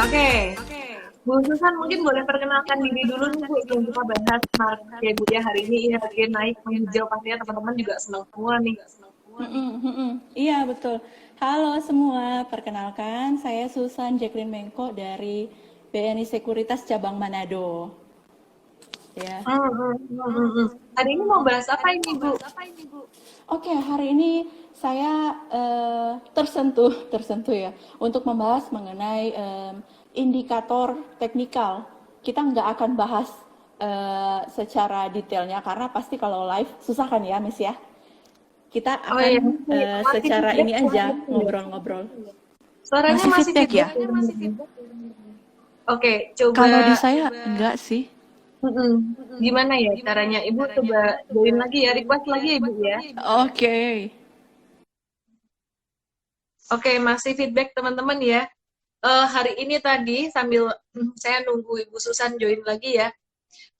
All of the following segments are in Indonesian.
Oke, Bu Susan mungkin boleh perkenalkan diri dulu nih Bu, sebelum kita bahas market Bu ya hari ini IHSG naik menghijau pastinya teman-teman juga senang semua nih. Iya, betul. Halo semua, perkenalkan saya Susan Jacqueline Mengko dari BNI Sekuritas Cabang Manado. Ya. Hari ini mau bahas apa ini Bu? Oke, hari ini saya tersentuh ya untuk membahas mengenai indikator teknikal. Kita nggak akan bahas secara detailnya karena pasti kalau live susah kan ya, Miss ya. Kita Oh iya, akan masih secara feedback ini aja suaranya ya? ngobrol-ngobrol. Suaranya Masih masih feedback ya? feedback. Oke, coba. Kalau di saya enggak sih. Gimana ya caranya? Ibu coba join lagi ya, request lagi ya Ibu ya. Oke. Oke, masih feedback teman-teman ya. Hari ini tadi sambil saya nunggu Ibu Susan join lagi ya.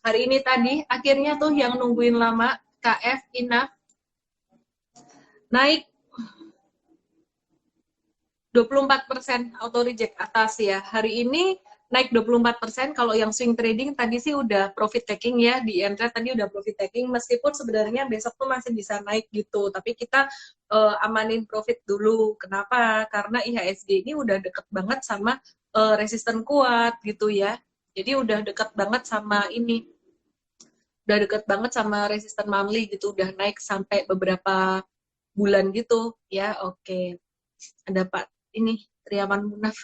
Hari ini tadi akhirnya tuh yang nungguin lama KF Inaf naik 24% auto reject atas ya. Hari ini naik 24%. Kalau yang swing trading tadi sih udah profit taking ya, di entry tadi udah profit taking, meskipun sebenarnya besok tuh masih bisa naik gitu, tapi kita amanin profit dulu. Kenapa? Karena IHSG ini udah deket banget sama resisten kuat gitu ya. Jadi udah deket banget sama ini, udah deket banget sama resisten monthly gitu, udah naik sampai beberapa bulan gitu ya. Oke, ada Pak ini Triawan Munaf.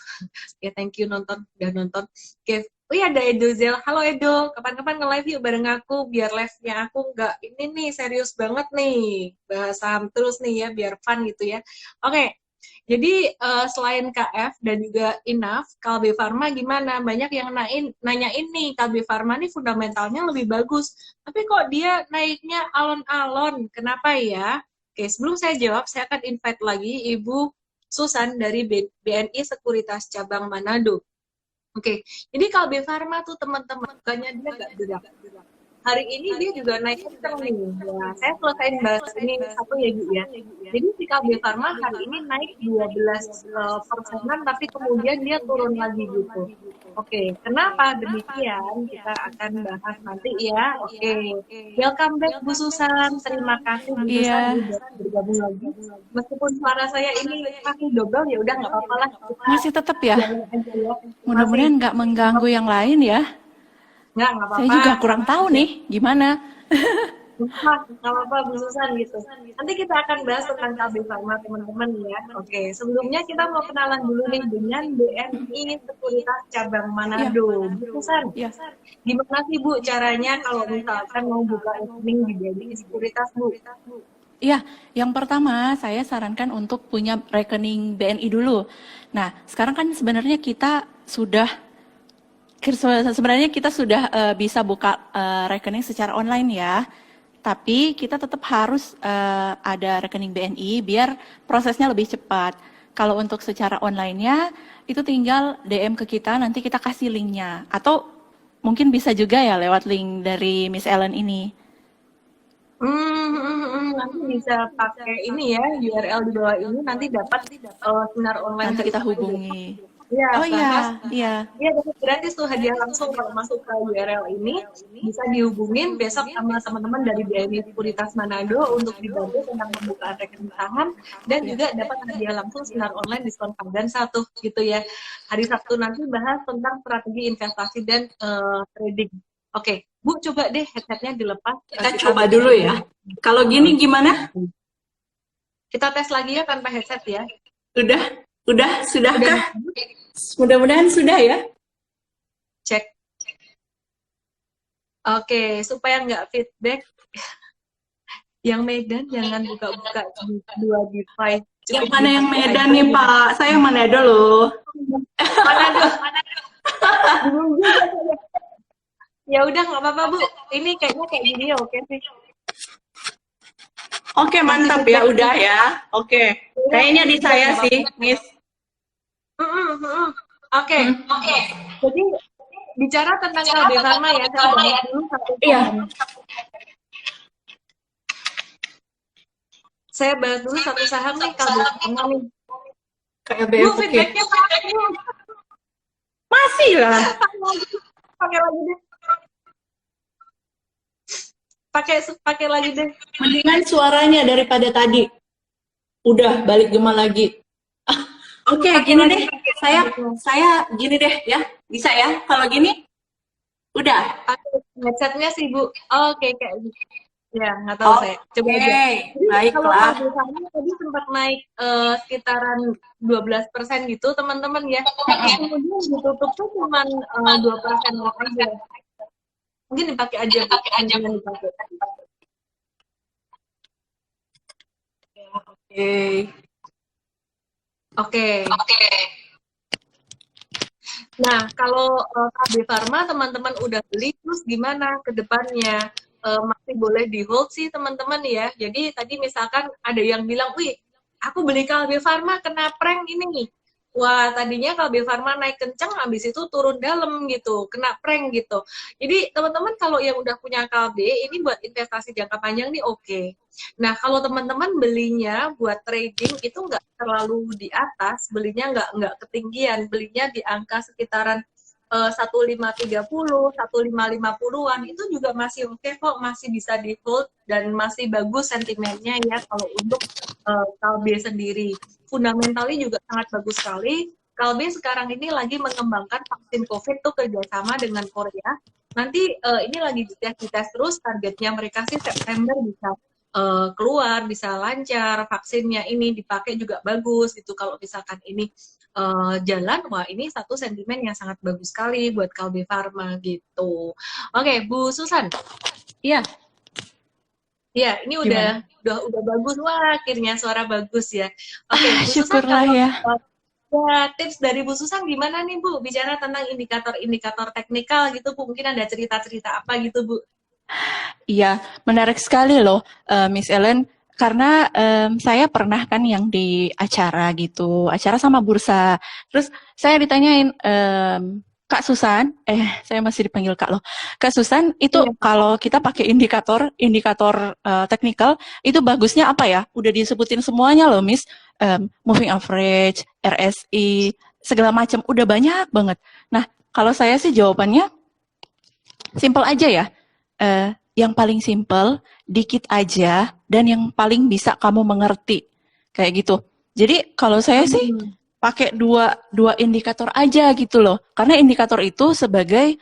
Ya, thank you udah nonton. Oke, oh iya ada Edo Zel. Halo Edo, kapan-kapan nge-live yuk bareng aku, biar live-nya aku nggak ini nih serius banget nih, bahas saham terus nih ya, biar fun gitu ya. Oke, jadi selain KF dan juga Inaf, Kalbe Pharma gimana? Banyak yang nanyain nih, Kalbe Pharma nih fundamentalnya lebih bagus, tapi kok dia naiknya alon-alon, kenapa ya? Oke, sebelum saya jawab, saya akan invite lagi Ibu Susan dari BNI Sekuritas Cabang Manado. Oke, jadi Kalbe Pharma tuh teman-teman, bukannya dia nggak gerak. Hari ini dia juga naik kenceng nih. Ya, saya selesaiin bahas ini satu ya Bu ya. Jadi si Kalbe Pharma hari ini naik 12 persenan, tapi kemudian dia turun lagi gitu. Oke, kenapa demikian? Kita akan bahas nanti ya. Oke, welcome back Bu Susan. Terima kasih Bu Susan Iya, udah bergabung lagi. Meskipun suara saya ini kaki double ya udah nggak apa-apa lah. Kita masih tetap ya. jalan aja ya. Masih Mudah-mudahan nggak mengganggu yang lain ya. nggak Saya apa-apa. juga kurang tahu nih gimana. Nggak apa-apa Bu Susan gitu. Nanti kita akan bahas tentang KB Pharma teman-teman ya. Oke, sebelumnya kita mau kenalan dulu nih dengan BNI Sekuritas Cabang Iya, Manado. Bu Susan, iya. gimana sih Bu caranya kalau misalkan mau buka rekening di BNI Sekuritas Bu? Iya, yang pertama saya sarankan untuk punya rekening BNI dulu. Nah, sekarang kan sebenarnya kita sudah bisa buka rekening secara online ya. Tapi kita tetap harus ada rekening BNI biar prosesnya lebih cepat. Kalau untuk secara online-nya itu tinggal DM ke kita, nanti kita kasih linknya. Atau mungkin bisa juga ya lewat link dari Miss Ellen ini. Nanti bisa pakai ini ya, URL di bawah ini nanti dapat sinar online Nanti hari kita Sabtu hubungi. ya, Oh bahas. iya, iya. Iya, dapat gratis tuh hadiah langsung kalau masuk ke URL ini. Bisa dihubungin besok sama teman-teman dari BNI Sekuritas Manado untuk dibantu tentang pembukaan rekening saham dan Iya. juga dapat hadiah langsung sinar online diskon Ramadan 1 gitu ya. Hari Sabtu nanti bahas tentang strategi investasi dan trading. Oke, Bu coba deh headsetnya dilepas. Kita coba dulu ya. Kalau gini gimana? Kita tes lagi ya tanpa headset ya. Sudahkah? Mudah-mudahan sudah ya. Cek. Oke, supaya nggak feedback, yang Medan jangan buka-buka dua device. Yang mana yang Medan nih Pak? Saya Manado loh. Manado. Ya udah nggak apa-apa Bu. Ini kayaknya kayak gini ya oke sih. Oke, mantap ya, udah ya. Oke. Kayaknya di saya sih, Miss. Oke. Jadi bicara tentang KB Pharma ya, saya bahas dulu satu Iya. saham. Saya bahas dulu satu saham nih KB Pharma nih. Kayak Bu, oke. feedbacknya Pak. Masih lah. Pakai lagi deh. Pakai lagi deh. Mendingan suaranya daripada tadi. Udah balik gema lagi. Oke, gini deh. Saya gini deh ya. Bisa ya? Kalau gini? Udah. Headsetnya sih Bu. Oke, kayak gitu. Ya, nggak tahu saya. Coba aja. Kalau Baiklah. misalnya tadi sempat naik sekitaran 12% gitu, teman-teman ya. Kemudian ditutup tuh cuma 2% aja. Mungkin dipakai aja, jangan dipakai. Oke. Nah, kalau KB Pharma teman-teman udah beli, terus gimana ke depannya? Masih boleh di hold sih teman-teman ya. Jadi tadi misalkan ada yang bilang, wih, aku beli KB Pharma kena prank ini nih. Wah, tadinya KB Pharma naik kenceng, habis itu turun dalam gitu, kena prank gitu. Jadi teman-teman kalau yang udah punya KB, ini buat investasi jangka panjang nih oke. Nah, kalau teman-teman belinya buat trading itu nggak terlalu di atas, belinya nggak ketinggian, belinya di angka sekitaran 1530, 1550-an itu juga masih oke kok, masih bisa di hold dan masih bagus sentimennya ya kalau untuk Kalbe sendiri. Fundamentalnya juga sangat bagus sekali. Kalbe sekarang ini lagi mengembangkan vaksin COVID tuh kerjasama dengan Korea. Nanti ini lagi dites terus, targetnya mereka sih September bisa keluar, bisa lancar, vaksinnya ini dipakai juga bagus gitu. Kalau misalkan ini jalan, wah ini satu sentimen yang sangat bagus sekali buat Kalbe Pharma gitu. Oke, Bu Susan. Iya. Ya, ini udah bagus. Wah, akhirnya suara bagus ya. Oke, Bu Susan, Syukurlah kalau ya. ya, tips dari Bu Susan gimana nih Bu? Bicara tentang indikator-indikator teknikal gitu, Bu. Mungkin ada cerita-cerita apa gitu, Bu? Iya, menarik sekali loh, Miss Ellen. Karena saya pernah kan yang di acara gitu, acara sama bursa. Terus saya ditanyain, Kak Susan, saya masih dipanggil Kak loh. Kak Susan, itu kalau kita pakai indikator teknikal, itu bagusnya apa ya? Udah disebutin semuanya loh, Miss. Moving average, RSI, segala macam, udah banyak banget. Nah, kalau saya sih jawabannya simple aja ya. Yang paling simple, dikit aja, dan yang paling bisa kamu mengerti. Kayak gitu. Jadi kalau saya sih pakai dua indikator aja gitu loh. Karena indikator itu sebagai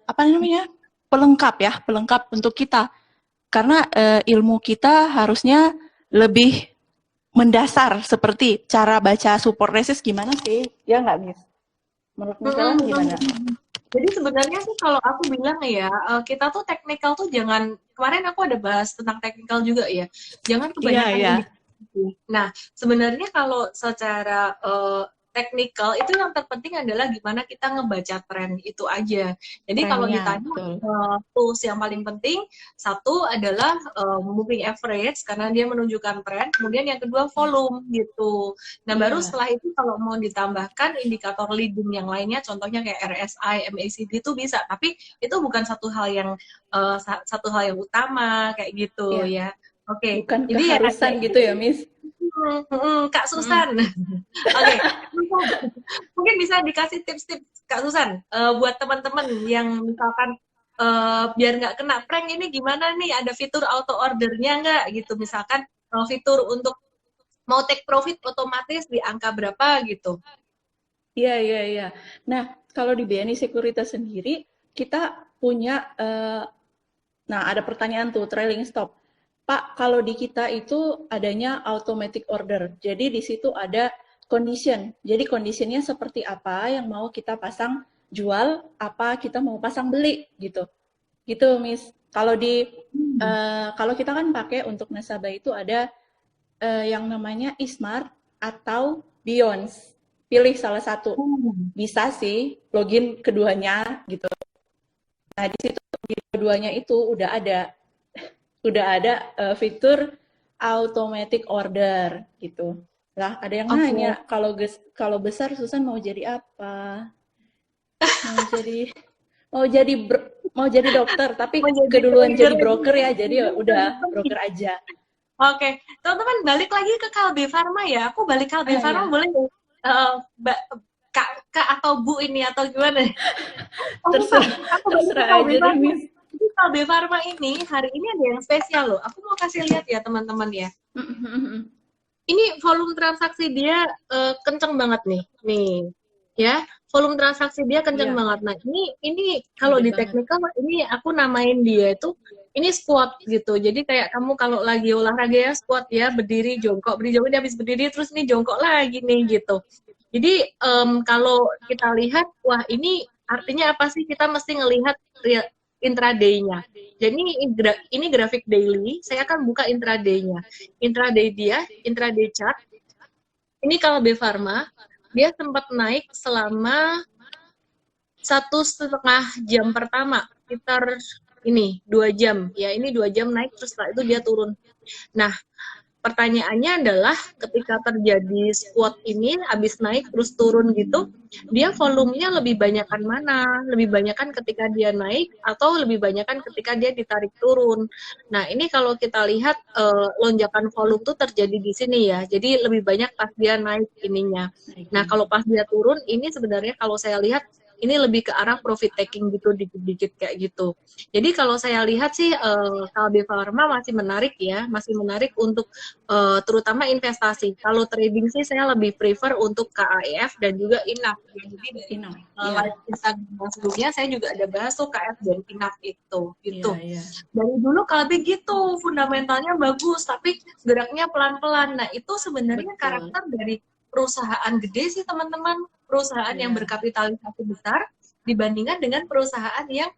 apa namanya? pelengkap untuk kita. Karena ilmu kita harusnya lebih mendasar seperti cara baca support resist gimana sih? Ya nggak, Miss? Menurut Miss Ellen gimana? Jadi sebenarnya sih kalau aku bilang ya, kita tuh teknikal tuh jangan, kemarin aku ada bahas tentang teknikal juga ya, jangan kebanyakan indikasi. Nah, sebenarnya kalau secara teknikal itu yang terpenting adalah gimana kita ngebaca tren itu aja. Jadi kalau ditanya tools yang paling penting, satu adalah moving average karena dia menunjukkan tren, kemudian yang kedua volume gitu. Nah baru setelah itu kalau mau ditambahkan indikator leading yang lainnya, contohnya kayak RSI, MACD itu bisa, tapi itu bukan satu hal yang utama kayak gitu ya. Oke. Bukan jadi keharusan ya, gitu ya, Miss. Kak Susan. Oke. Mungkin bisa dikasih tips-tips Kak Susan buat teman-teman yang misalkan biar nggak kena prank ini gimana nih, ada fitur auto ordernya nggak gitu, misalkan fitur untuk mau take profit otomatis di angka berapa gitu. Iya. Nah, kalau di BNI Sekuritas sendiri kita punya nah ada pertanyaan tuh trailing stop. Pak, kalau di kita itu adanya automatic order. Jadi di situ ada condition. Jadi conditionnya seperti apa yang mau kita pasang jual, apa kita mau pasang beli gitu. Gitu, Miss. Kalau kalau kita kan pakai untuk nasabah itu ada yang namanya eSmart atau Beyond. Pilih salah satu. Bisa sih login keduanya gitu. Nah, di situ di keduanya itu udah ada fitur automatic order gitu. Lah, ada yang nanya, kalau besar Susan mau jadi apa? Mau jadi dokter, tapi keduluan jadi broker ya, jadi udah broker aja. Oke, teman-teman balik lagi ke Kalbe Pharma ya. Aku balik Kalbe Pharma boleh Kak atau Bu ini atau gimana? Terserah aja deh, Miss. Jadi Kalbe Farma ini hari ini ada yang spesial loh. Aku mau kasih lihat ya teman-teman ya. Ini volume transaksi dia kenceng banget nih. Nih, ya. Volume transaksi dia kenceng banget. Nah, ini kalau di teknikal ini aku namain dia itu ini squat gitu. Jadi kayak kamu kalau lagi olahraga ya squat ya, berdiri jongkok, dia habis berdiri terus nih jongkok lagi nih gitu. Jadi kalau kita lihat, wah ini artinya apa sih? Kita mesti ngelihat intraday-nya. Jadi ini grafik daily, saya akan buka intraday-nya. Intraday chart. Ini kalau B Pharma, dia sempat naik selama 1,5 jam pertama, sekitar ini 2 jam. Ya, ini 2 jam naik, terus setelah itu dia turun. Nah, pertanyaannya adalah ketika terjadi squat ini habis naik terus turun gitu, dia volumenya lebih banyakan mana? Lebih banyakan ketika dia naik atau lebih banyakan ketika dia ditarik turun? Nah, ini kalau kita lihat lonjakan volume tuh terjadi di sini ya. Jadi lebih banyak pas dia naik ininya. Nah, kalau pas dia turun ini sebenarnya kalau saya lihat ini lebih ke arah profit taking gitu dikit-dikit kayak gitu. Jadi kalau saya lihat sih Kalbe Pharma masih menarik ya, masih menarik untuk terutama investasi. Kalau trading sih saya lebih prefer untuk KAF dan juga INAF. Jadi dari live Instagram sebelumnya saya juga ada bahas tuh KAF dan INAF itu gitu. Dari dulu Kalbe gitu, fundamentalnya bagus tapi geraknya pelan-pelan. Nah, itu sebenarnya karakter dari perusahaan gede sih teman-teman, perusahaan yang berkapitalisasi besar dibandingkan dengan perusahaan yang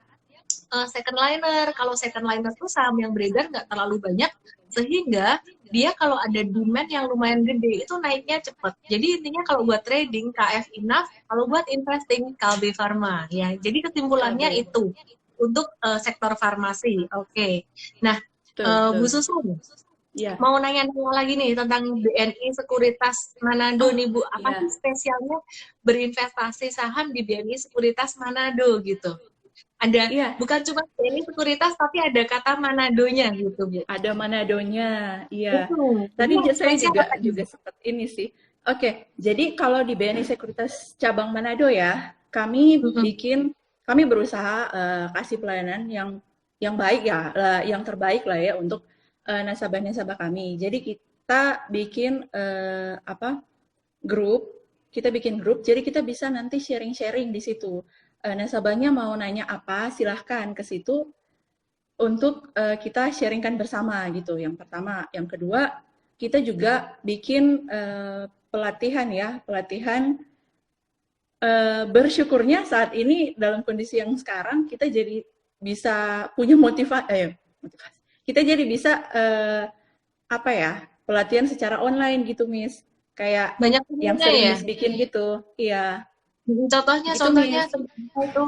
second liner. Kalau second liner itu saham yang beredar nggak terlalu banyak, sehingga dia kalau ada demand yang lumayan gede itu naiknya cepat. Jadi intinya kalau buat trading KF INAF, kalau buat investing Kalbe Pharma ya. Jadi kesimpulannya itu untuk sektor farmasi. Oke. Nah, Bu Susun, mau nanya-nanya lagi nih tentang BNI Sekuritas Manado nih Bu. Apa sih spesialnya berinvestasi saham di BNI Sekuritas Manado gitu? Ada bukan cuma BNI Sekuritas tapi ada kata Manadonya gitu Bu. Ada Manadonya, iya. Tadi saya juga sempat ini sih. Oke, jadi kalau di BNI Sekuritas cabang Manado ya, kami berusaha kasih pelayanan yang baik ya, yang terbaik lah ya untuk nasabah-nasabah kami. Jadi kita bikin grup, jadi kita bisa nanti sharing-sharing di situ. Nasabahnya mau nanya apa, silahkan ke situ untuk kita sharingkan bersama gitu. Yang pertama, yang kedua, kita juga bikin pelatihan bersyukurnya saat ini dalam kondisi yang sekarang kita jadi bisa punya motivasi. Kita jadi bisa pelatihan secara online gitu, Miss. Kayak banyak yang sering Miss bikin gitu. Iya. Contohnya itu.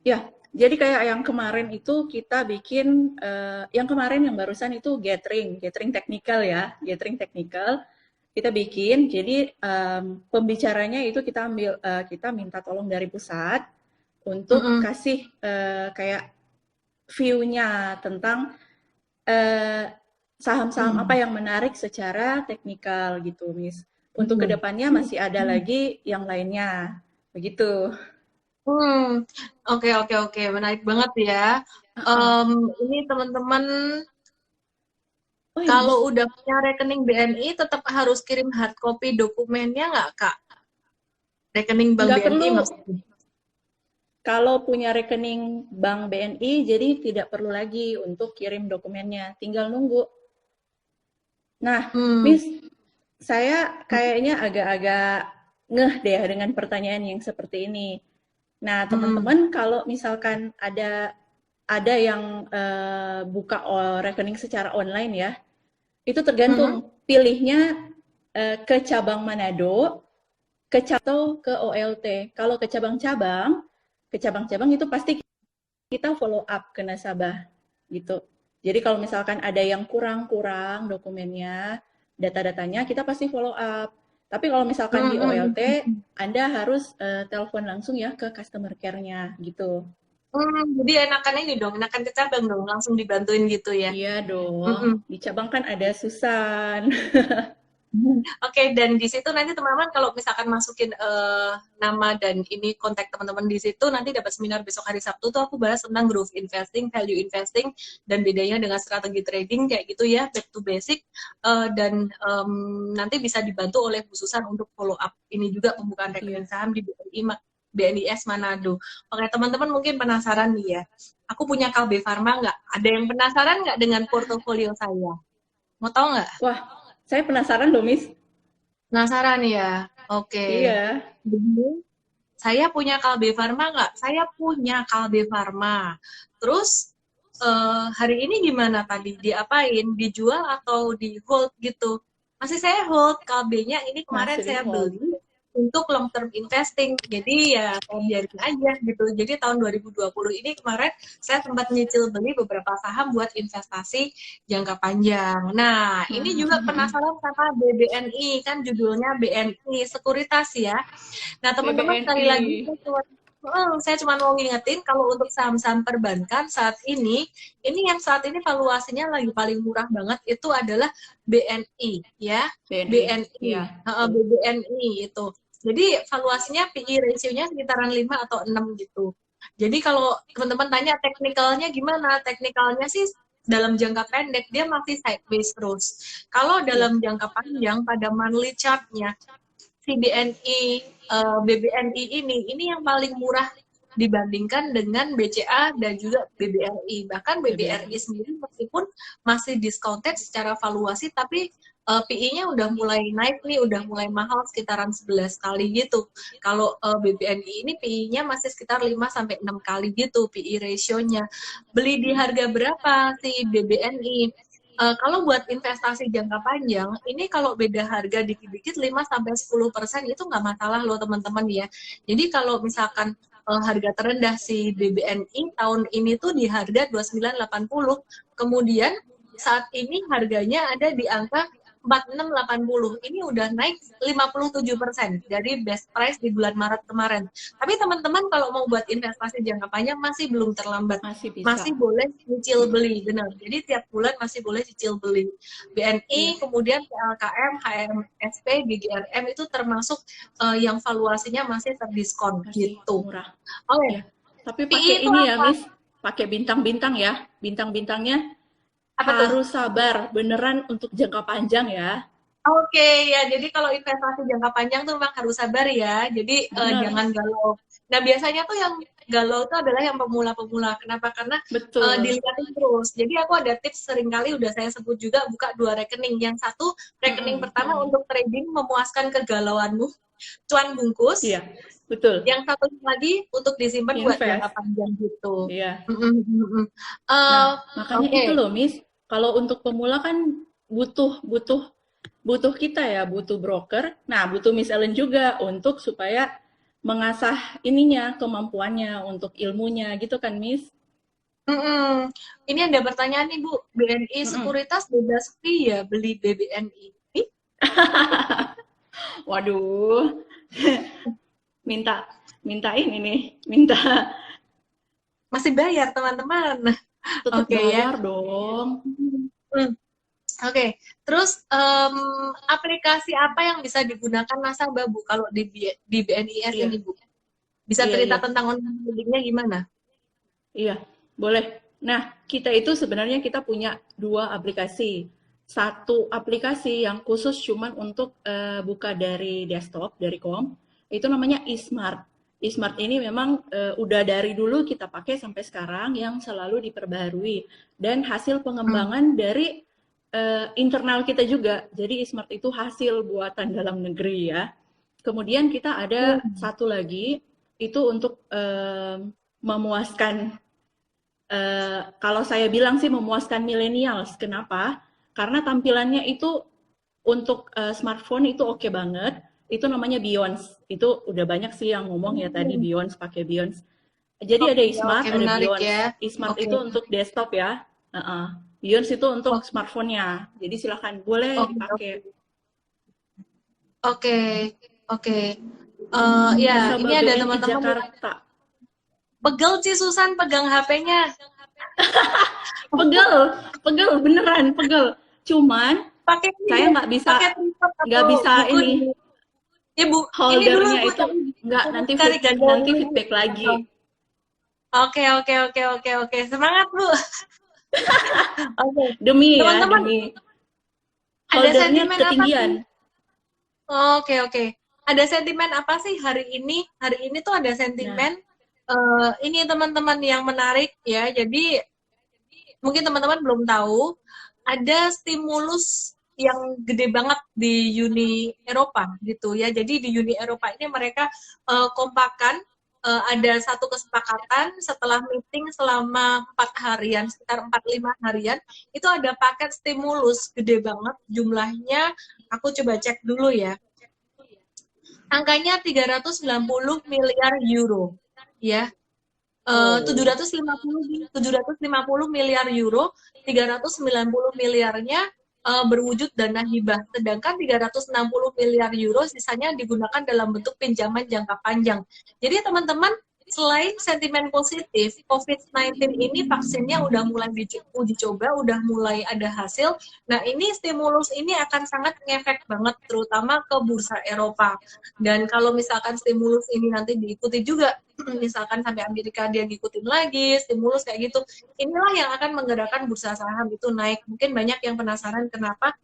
Ya, jadi kayak yang kemarin itu kita bikin yang barusan itu gathering technical ya, gathering technical. Kita bikin, jadi pembicaranya itu kita minta tolong dari pusat untuk kasih kayak view-nya tentang saham-saham apa yang menarik secara teknikal gitu, Miss. Untuk kedepannya masih ada lagi yang lainnya, begitu. Oke, menarik banget ya. Ini teman-teman kalau udah punya rekening BNI tetap harus kirim hard copy dokumennya nggak Kak? Rekening bank BNI maksudnya. Kalau punya rekening bank BNI, jadi tidak perlu lagi untuk kirim dokumennya, tinggal nunggu. Nah, Miss, saya kayaknya agak-agak ngeh deh dengan pertanyaan yang seperti ini. Nah, teman-teman, kalau misalkan ada yang buka rekening secara online ya, itu tergantung pilihnya ke cabang Manado, atau ke OLT. Kalau ke cabang-cabang itu pasti kita follow up ke nasabah gitu. Jadi kalau misalkan ada yang kurang dokumennya, data-datanya, kita pasti follow up. Tapi kalau misalkan di OLT, Anda harus telepon langsung ya ke customer care-nya gitu. Jadi enakan ini dong, enakan ke cabang dong, langsung dibantuin gitu ya? Iya dong, di cabang kan ada Susan. Oke, dan di situ nanti teman-teman kalau misalkan masukin nama dan ini kontak teman-teman di situ, nanti dapat seminar besok hari Sabtu tuh aku bahas tentang growth investing, value investing, dan bedanya dengan strategi trading kayak gitu ya, back to basic. Dan nanti bisa dibantu oleh khususan untuk follow up ini juga pembukaan rekening saham di BNIS Manado. Oke, teman-teman mungkin penasaran nih ya, aku punya KB Pharma nggak? Ada yang penasaran nggak dengan portofolio saya? Mau tahu nggak? Wah, saya penasaran loh, Miss. Penasaran ya? Oke. Iya. Jadi, saya punya Kalbe Farma nggak? Saya punya Kalbe Farma. Terus, hari ini gimana tadi? Diapain? Dijual atau di hold gitu? Masih saya hold Kalbenya ini kemarin Masih di saya hold. beli untuk long term investing. Jadi ya saya biarin aja gitu. Jadi tahun 2020 ini kemarin saya sempat nyicil beli beberapa saham buat investasi jangka panjang. Nah, ini juga penasaran sama BBNI, kan judulnya BNI Sekuritas ya. Nah, teman-teman sekali lagi BBNI. saya cuma mau ngingetin kalau untuk saham-saham perbankan saat ini yang saat ini valuasinya lagi paling murah banget itu adalah BNI ya. BNI. Iya. BBNI itu. Jadi valuasinya PE ratio-nya sekitaran 5 atau 6 gitu. Jadi kalau teman-teman tanya teknikalnya gimana? Teknikalnya sih dalam jangka pendek dia masih sideways terus. Kalau dalam jangka panjang pada monthly chart-nya si BBNI ini yang paling murah dibandingkan dengan BCA dan juga BBRI. Bahkan BBRI sendiri meskipun masih discounted secara valuasi, tapi PI-nya udah mulai naik nih, udah mulai mahal sekitaran 11 kali gitu. Kalau BBNI ini PI-nya masih sekitar 5-6 kali gitu PI ratio-nya. Beli di harga berapa si BBNI? Kalau buat investasi jangka panjang, ini kalau beda harga dikit-dikit 5-10% itu nggak masalah loh teman-teman ya. Jadi kalau misalkan harga terendah si BBNI tahun ini tuh di harga 2980, kemudian saat ini harganya ada di angka 4680. Ini udah naik 57% dari best price di bulan Maret kemarin. Tapi teman-teman kalau mau buat investasi jangka panjang masih belum terlambat. Masih boleh cicil beli, benar. Jadi tiap bulan masih boleh cicil beli. BNI, kemudian PLKM, HMSP, GGRM itu termasuk yang valuasinya masih terdiskon gitu. Murah. Oke. Tapi pakai ini ya, Miss. Pakai bintang-bintang ya. Bintang-bintangnya harus sabar, beneran untuk jangka panjang ya. Oke, ya jadi kalau investasi jangka panjang tuh memang harus sabar ya. Jadi jangan galau. Nah, biasanya tuh yang galau itu adalah yang pemula-pemula. Kenapa? Karena dilihatin terus. Jadi aku ada tips seringkali udah saya sebut juga, buka 2 rekening. Yang satu rekening pertama untuk trading memuaskan kegalauanmu, cuan bungkus. Iya, betul. Yang satu lagi untuk disimpan buat jangka panjang gitu. Iya. Nah, makanya itu loh, Miss. Kalau untuk pemula kan butuh kita ya, butuh broker. Nah, butuh Miss Ellen juga untuk supaya mengasah ininya, kemampuannya, untuk ilmunya gitu kan, Miss? Ini ada pertanyaan nih, Bu. BNI Sekuritas bebas fee ya beli BBNI? Waduh. minta masih bayar teman-teman. Tetap bayar dong. Oke. Terus aplikasi apa yang bisa digunakan nasabah, Bu, kalau di BNIS ini, Bu? Bisa cerita tentang online tradingnya gimana? Iya, boleh. Nah, kita itu sebenarnya kita punya 2 aplikasi. Satu aplikasi yang khusus cuman untuk buka dari desktop, dari kom, itu namanya eSmart. eSmart ini memang udah dari dulu kita pakai sampai sekarang, yang selalu diperbaharui. Dan hasil pengembangan dari internal kita juga. Jadi eSmart itu hasil buatan dalam negeri ya. Kemudian kita ada satu lagi, itu untuk memuaskan, kalau saya bilang sih memuaskan millennials. Kenapa? Karena tampilannya itu untuk smartphone itu oke banget. Itu namanya Beyonce. Itu udah banyak sih yang ngomong ya tadi Beyonce, pakai Beyonce. Jadi ada eSmart, ada Beyonce. Ya. eSmart itu untuk desktop ya. Beyonce itu untuk smartphone-nya. Jadi silakan boleh dipakai. Oke. Ya, ini ada teman-teman. Pegel sih Susan pegang HP-nya. Pegel beneran pegel. Cuman pakai Saya ini, nggak bisa pakai tripod nggak atau bisa buku ini di Ibu, ini dulu holdernya Bu itu nggak, cari ganda nanti dulu. feedback lagi. Oke, oke, oke, oke, oke. Semangat, Bu. Oke. Demi ya, Teman-teman, demi ada holdernya sentimen apa ketinggian. sih? Oke, oke. Ada sentimen apa sih hari ini? Hari ini tuh ada Nah, sentimen ini teman-teman yang menarik ya. Jadi mungkin teman-teman belum tahu, ada stimulus yang gede banget di Uni Eropa gitu ya. Jadi di Uni Eropa ini mereka kompakan, ada satu kesepakatan setelah meeting selama 4 harian, sekitar 4-5 harian, itu ada paket stimulus gede banget jumlahnya. Aku coba cek dulu ya. Angkanya 390 miliar euro ya. 750 miliar euro, 390 miliarnya berwujud dana hibah, sedangkan 360 miliar euro sisanya digunakan dalam bentuk pinjaman jangka panjang. Jadi teman-teman, selain sentimen positif, COVID-19 ini vaksinnya udah mulai uji coba, udah mulai ada hasil. Nah, ini stimulus ini akan sangat ngefek banget, terutama ke bursa Eropa. Dan kalau misalkan stimulus ini nanti diikuti juga, misalkan sampai Amerika dia ngikutin lagi, stimulus kayak gitu, inilah yang akan menggerakkan bursa saham itu naik. Mungkin banyak yang penasaran kenapa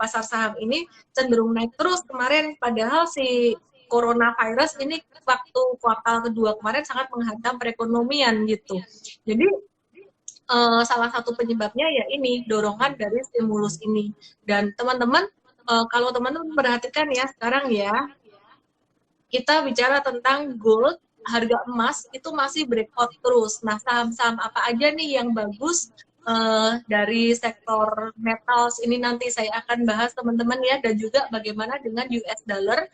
pasar saham ini cenderung naik terus kemarin, padahal si coronavirus ini waktu kuartal kedua kemarin sangat menghantam perekonomian gitu. Jadi salah satu penyebabnya ya ini, dorongan dari stimulus ini. Dan teman-teman, kalau teman-teman perhatikan ya sekarang ya, kita bicara tentang gold, harga emas itu masih breakout terus. Nah, saham-saham apa aja nih yang bagus dari sektor metals ini nanti saya akan bahas teman-teman ya, dan juga bagaimana dengan US dollar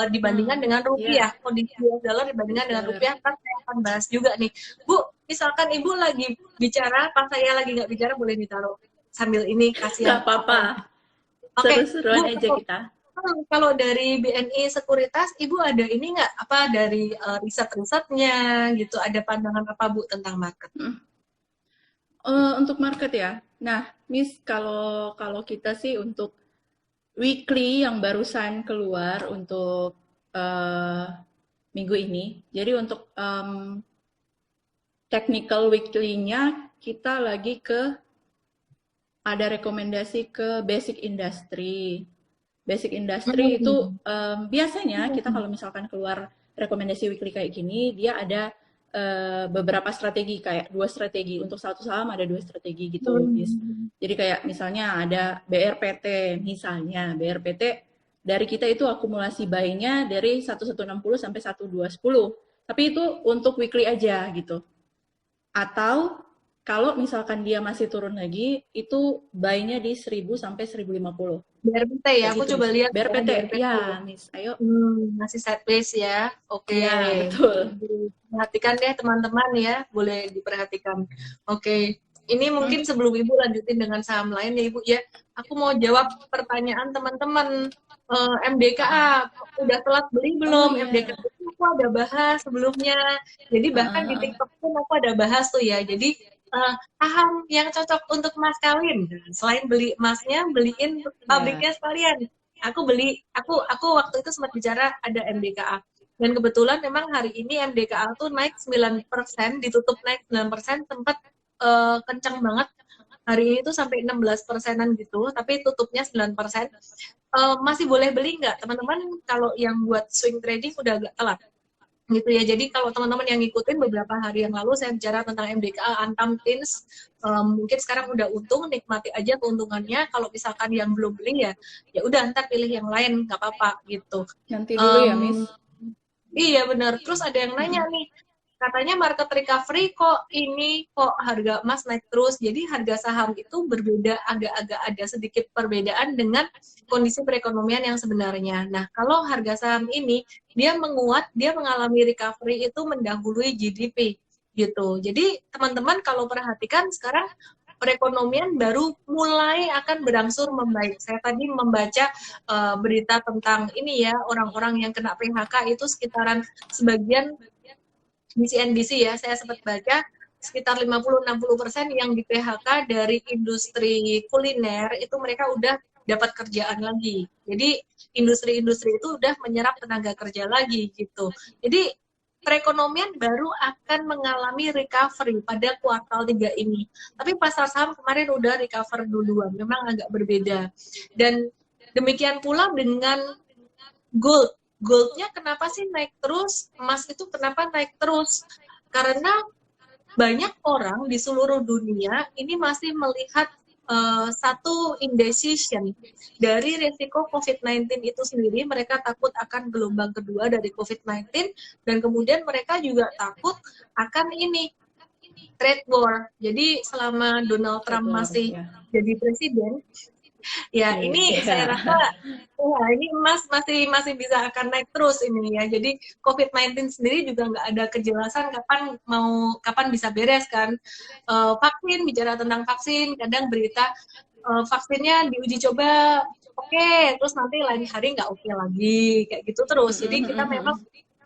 dibandingkan dengan rupiah. Kondisi US dollar dibandingkan dengan rupiah kan saya akan bahas juga nih. Bu, misalkan Ibu lagi bicara, pas saya lagi nggak bicara boleh ditaruh sambil ini nggak kasihan. apa-apa. Oke, Seru-seruan aja kita. kalau dari BNI Sekuritas, Ibu ada ini nggak, apa dari riset-risetnya gitu, ada pandangan apa Bu tentang market? Untuk market ya. Nah, Miss, kalau kita sih untuk weekly yang barusan keluar untuk minggu ini. Jadi untuk technical weekly-nya kita lagi ada rekomendasi ke basic industry. Basic industry itu biasanya kita kalau misalkan keluar rekomendasi weekly kayak gini, dia ada beberapa strategi, kayak 2 strategi. Untuk satu saham ada 2 strategi gitu, Miss. Jadi kayak misalnya ada BRPT, misalnya BRPT dari kita itu akumulasi buy-nya dari 1160 sampai 1210. Tapi itu untuk weekly aja gitu. Atau kalau misalkan dia masih turun lagi, itu buy-nya di 1000 sampai 1050. BRPT ya, aku gitu, coba Miss. lihat BRPT, ya, Miss. Ayo. masih sideways ya. Oke. Ya, betul. Perhatikan deh teman-teman ya, boleh diperhatikan. Oke. Ini mungkin sebelum Ibu lanjutin dengan saham lain ya Ibu ya, aku mau jawab pertanyaan teman-teman. MDKA, udah telat beli belum? MDKA itu aku ada bahas sebelumnya. Jadi bahkan di TikTok pun aku ada bahas tuh ya. Jadi saham yang cocok untuk Mas kawin. Selain beli emasnya, beliin pabriknya sekalian. Aku waktu itu sempat bicara ada MDKA. Dan kebetulan memang hari ini MDKA tuh naik 9%, ditutup naik 9%, sempat kencang banget. Hari ini tuh sampai 16%-an gitu, tapi tutupnya 9%. Masih boleh beli nggak? Teman-teman kalau yang buat swing trading udah agak telat. Gitu ya. Jadi kalau teman-teman yang ngikutin beberapa hari yang lalu saya bicara tentang MDKA, Antam, Tins, mungkin sekarang udah untung, nikmati aja keuntungannya. Kalau misalkan yang belum beli ya udah ntar pilih yang lain, nggak apa-apa gitu. Nanti dulu ya, Miss. Iya benar. Terus ada yang nanya nih, katanya market recovery kok harga emas naik terus. Jadi harga saham itu berbeda, agak-agak ada sedikit perbedaan dengan kondisi perekonomian yang sebenarnya. Nah, kalau harga saham ini dia menguat, dia mengalami recovery itu mendahului GDP gitu. Jadi teman-teman kalau perhatikan sekarang perekonomian baru mulai akan berangsur membaik. Saya tadi membaca berita tentang ini ya, orang-orang yang kena PHK itu sekitaran sebagian di CNBC ya, saya sempat baca sekitar 50-60% yang di PHK dari industri kuliner itu mereka udah dapat kerjaan lagi. Jadi industri-industri itu udah menyerap tenaga kerja lagi gitu. Jadi perekonomian baru akan mengalami recovery pada kuartal 3 ini. Tapi pasar saham kemarin udah recover duluan, memang agak berbeda. Dan demikian pula dengan gold. Goldnya kenapa sih naik terus? Emas itu kenapa naik terus? Karena banyak orang di seluruh dunia ini masih melihat satu indecision dari risiko COVID-19 itu sendiri. Mereka takut akan gelombang kedua dari COVID-19 dan kemudian mereka juga takut akan ini trade war. Jadi selama Donald Trump masih jadi presiden, ya ini saya rasa ini emas masih bisa akan naik terus ini ya. Jadi COVID-19 sendiri juga nggak ada kejelasan kapan bisa beres kan. Vaksin, bicara tentang vaksin, kadang berita vaksinnya diuji coba oke, terus nanti lain hari nggak oke lagi, kayak gitu terus. Jadi kita memang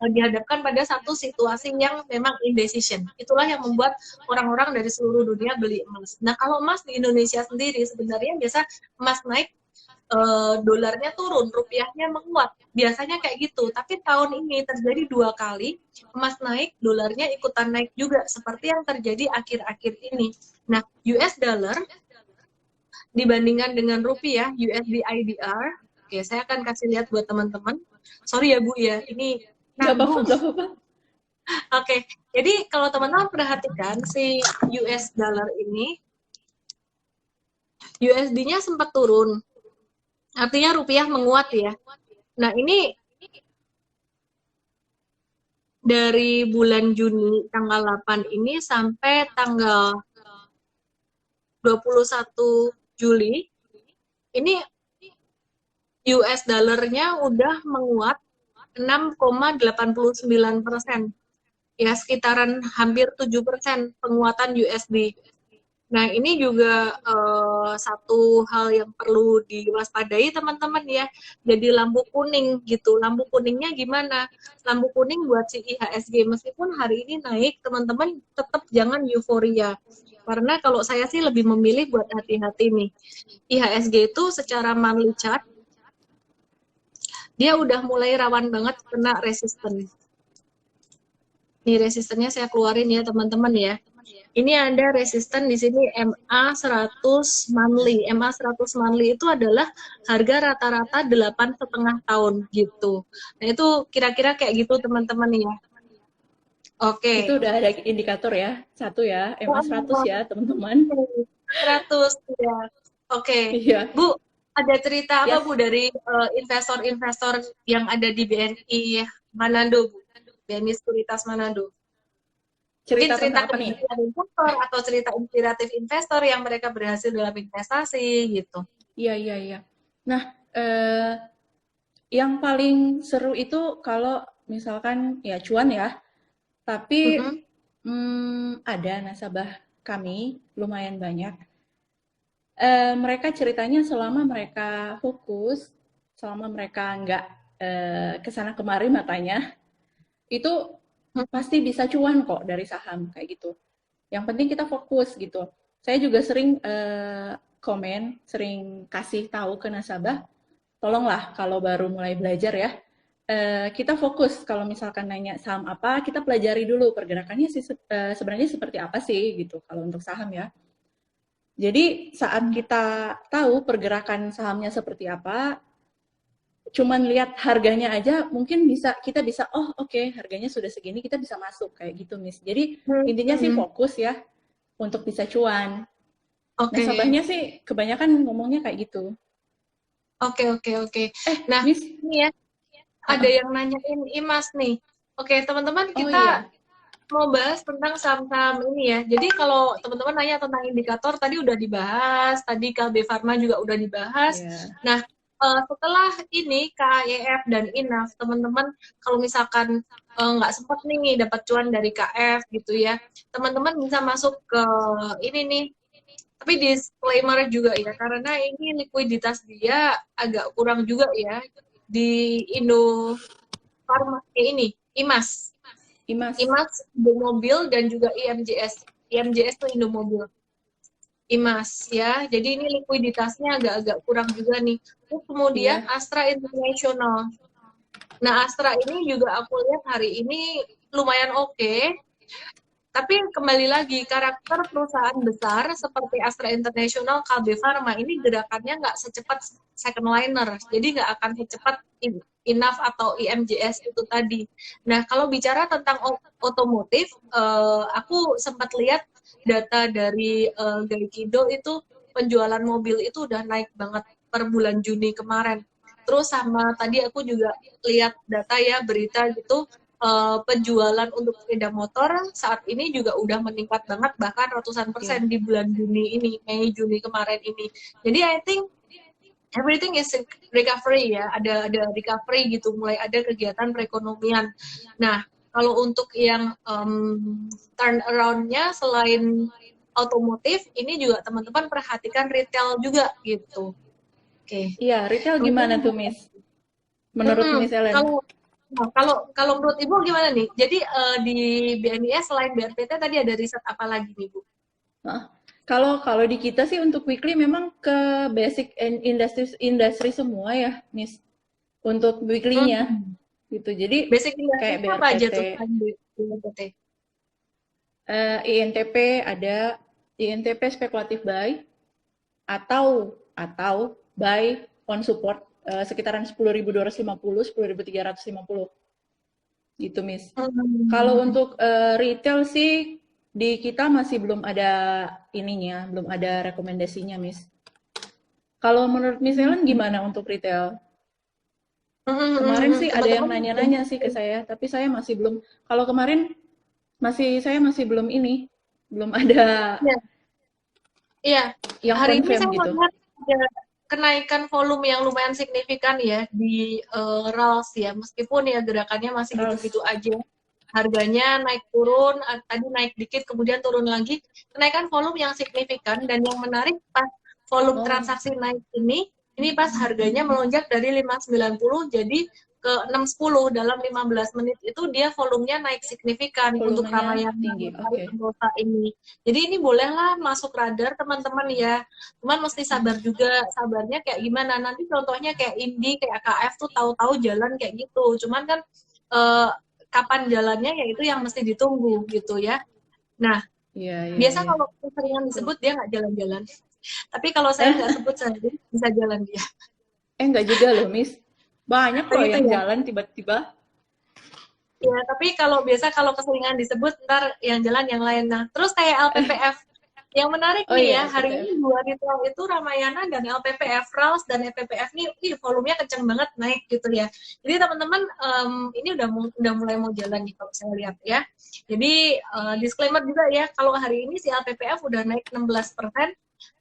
dihadapkan pada satu situasi yang memang indecision. Itulah yang membuat orang-orang dari seluruh dunia beli emas. Nah, kalau emas di Indonesia sendiri sebenarnya biasa emas naik, dolarnya turun, rupiahnya menguat. Biasanya kayak gitu. Tapi tahun ini terjadi 2 kali, emas naik, dolarnya ikutan naik juga, seperti yang terjadi akhir-akhir ini. Nah, US dollar dibandingkan dengan rupiah, USD IDR, oke, saya akan kasih lihat buat teman-teman. Sorry ya Bu ya, ini Gak apa-apa. Oke, jadi kalau teman-teman perhatikan si US dollar ini, USD-nya sempat turun, artinya rupiah menguat ya. Nah ini dari bulan Juni tanggal 8 ini sampai tanggal 21 Juli, ini US dollar-nya udah menguat 6,89%. Ya, sekitaran hampir 7% penguatan USD. Nah, ini juga satu hal yang perlu diwaspadai teman-teman ya. Jadi lampu kuning gitu. Lampu kuningnya gimana? Lampu kuning buat si IHSG. Meskipun hari ini naik, teman-teman tetap jangan euforia. Karena kalau saya sih lebih memilih buat hati-hati nih. IHSG itu secara monthly chart, dia udah mulai rawan banget kena resisten. Ini resistennya saya keluarin ya teman-teman ya. Ini ada resisten di sini MA100 monthly. MA100 monthly itu adalah harga rata-rata 8,5 tahun gitu. Nah itu kira-kira kayak gitu teman-teman ya. Oke. Itu udah ada indikator ya, satu ya, MA100 ya teman-teman. 100 ya. Oke. Iya. Bu, ada cerita apa Bu dari investor-investor yang ada di BNI Manado Bu? BNI Sekuritas Manado. Cerita Mungkin cerita apa nih? investor atau cerita inspiratif investor yang mereka berhasil dalam investasi gitu. Iya. Nah, yang paling seru itu kalau misalkan ya cuan ya, tapi ada nasabah kami lumayan banyak. Mereka ceritanya selama mereka fokus, selama mereka nggak kesana kemari matanya, itu pasti bisa cuan kok dari saham kayak gitu. Yang penting kita fokus gitu. Saya juga sering komen, sering kasih tahu ke nasabah, tolonglah kalau baru mulai belajar ya, kita fokus kalau misalkan nanya saham apa, kita pelajari dulu pergerakannya sih sebenarnya seperti apa sih gitu kalau untuk saham ya. Jadi saat kita tahu pergerakan sahamnya seperti apa, cuman lihat harganya aja mungkin kita bisa oke, harganya sudah segini kita bisa masuk kayak gitu Miss. Jadi intinya sih fokus ya untuk bisa cuan. Nasabahnya sih kebanyakan ngomongnya kayak gitu. Oke. Nah, Miss, ini ya ada yang nanyain Imas nih. Oke, teman-teman kita mau bahas tentang saham-saham ini ya. Jadi kalau teman-teman nanya tentang indikator tadi udah dibahas, tadi KB Pharma juga udah dibahas. Nah, setelah ini KAEF dan INAF, teman-teman kalau misalkan nggak sempat nih dapat cuan dari KF gitu ya, teman-teman bisa masuk ke ini nih. Tapi disclaimer juga ya, karena ini likuiditas dia agak kurang juga ya di Indo Pharma ini IMAS, Indomobil dan juga IMJS. IMJS itu Indomobil. IMAS ya. Jadi ini likuiditasnya agak-agak kurang juga nih. Terus kemudian Iya. Astra International. Nah, Astra ini juga aku lihat hari ini lumayan oke. Tapi kembali lagi, karakter perusahaan besar seperti Astra International, Kalbe Pharma ini gerakannya nggak secepat second liner. Jadi nggak akan secepat Inaf atau IMJS itu tadi. Nah, kalau bicara tentang otomotif, aku sempat lihat data dari Gaikido itu penjualan mobil itu udah naik banget per bulan Juni kemarin. Terus sama tadi aku juga lihat data ya, berita gitu, penjualan untuk sepeda motor saat ini juga udah meningkat banget, bahkan ratusan persen di bulan Juni ini, Mei Juni kemarin ini. Jadi I think everything is recovery ya, ada recovery gitu, mulai ada kegiatan perekonomian. Nah, kalau untuk yang turn around-nya selain otomotif, ini juga teman-teman perhatikan retail juga gitu. Oke. Iya, retail gimana tuh, Miss? Menurut Miss Ellen? Kalau menurut Ibu gimana nih? Jadi di BNIS selain BRPT tadi ada riset apa lagi nih, Bu? Kalau di kita sih untuk weekly memang ke basic industry semua ya, Miss. Untuk weekly-nya gitu. Jadi Basic industry kayak apa aja tuh BRPT, BRPT? INTP ada INTP spekulatif buy atau buy on support sekitaran 10.250, 10.350 gitu, Miss. Kalau untuk retail sih di kita masih belum ada ininya, belum ada rekomendasinya, Miss. Kalau menurut Miss Ellen gimana untuk retail? Kemarin sih ada yang nanya-nanya sih ke saya, tapi saya masih belum. Kalau kemarin saya masih belum ini, belum ada Iya. yang Hari ini confirm saya gitu. melihat ada kenaikan volume yang lumayan signifikan ya di RALS ya, meskipun ya gerakannya masih gitu-gitu aja. Harganya naik turun, tadi naik dikit kemudian turun lagi. Kenaikan volume yang signifikan, dan yang menarik pas volume transaksi naik ini pas harganya melonjak dari 590 jadi ke 610 dalam 15 menit itu dia volumenya naik signifikan untuk Ramayana tinggi. Hari Sentosa ini. Jadi ini bolehlah masuk radar teman-teman ya. Cuman mesti sabar juga. Sabarnya kayak gimana? Nanti contohnya kayak Indi, kayak KF tuh tahu-tahu jalan kayak gitu. Cuman kan kapan jalannya ya itu yang mesti ditunggu gitu ya. Nah, biasa kalau keseringan disebut dia nggak jalan-jalan. Tapi kalau saya nggak sebut saya bisa jalan dia. Nggak juga loh, Miss. Banyak loh yang jalan tiba-tiba. Ya, tapi kalau keseringan disebut, ntar yang jalan yang lain. Nah, terus kayak LPPF. Yang menarik nih ya, hari ini dua retail itu Ramayana dan LPPF, RALS dan LPPF nih volumenya kenceng banget naik gitu ya. Jadi teman-teman ini udah mulai mau jalan nih kalau saya lihat ya. Jadi disclaimer juga ya, kalau hari ini si LPPF udah naik 16%,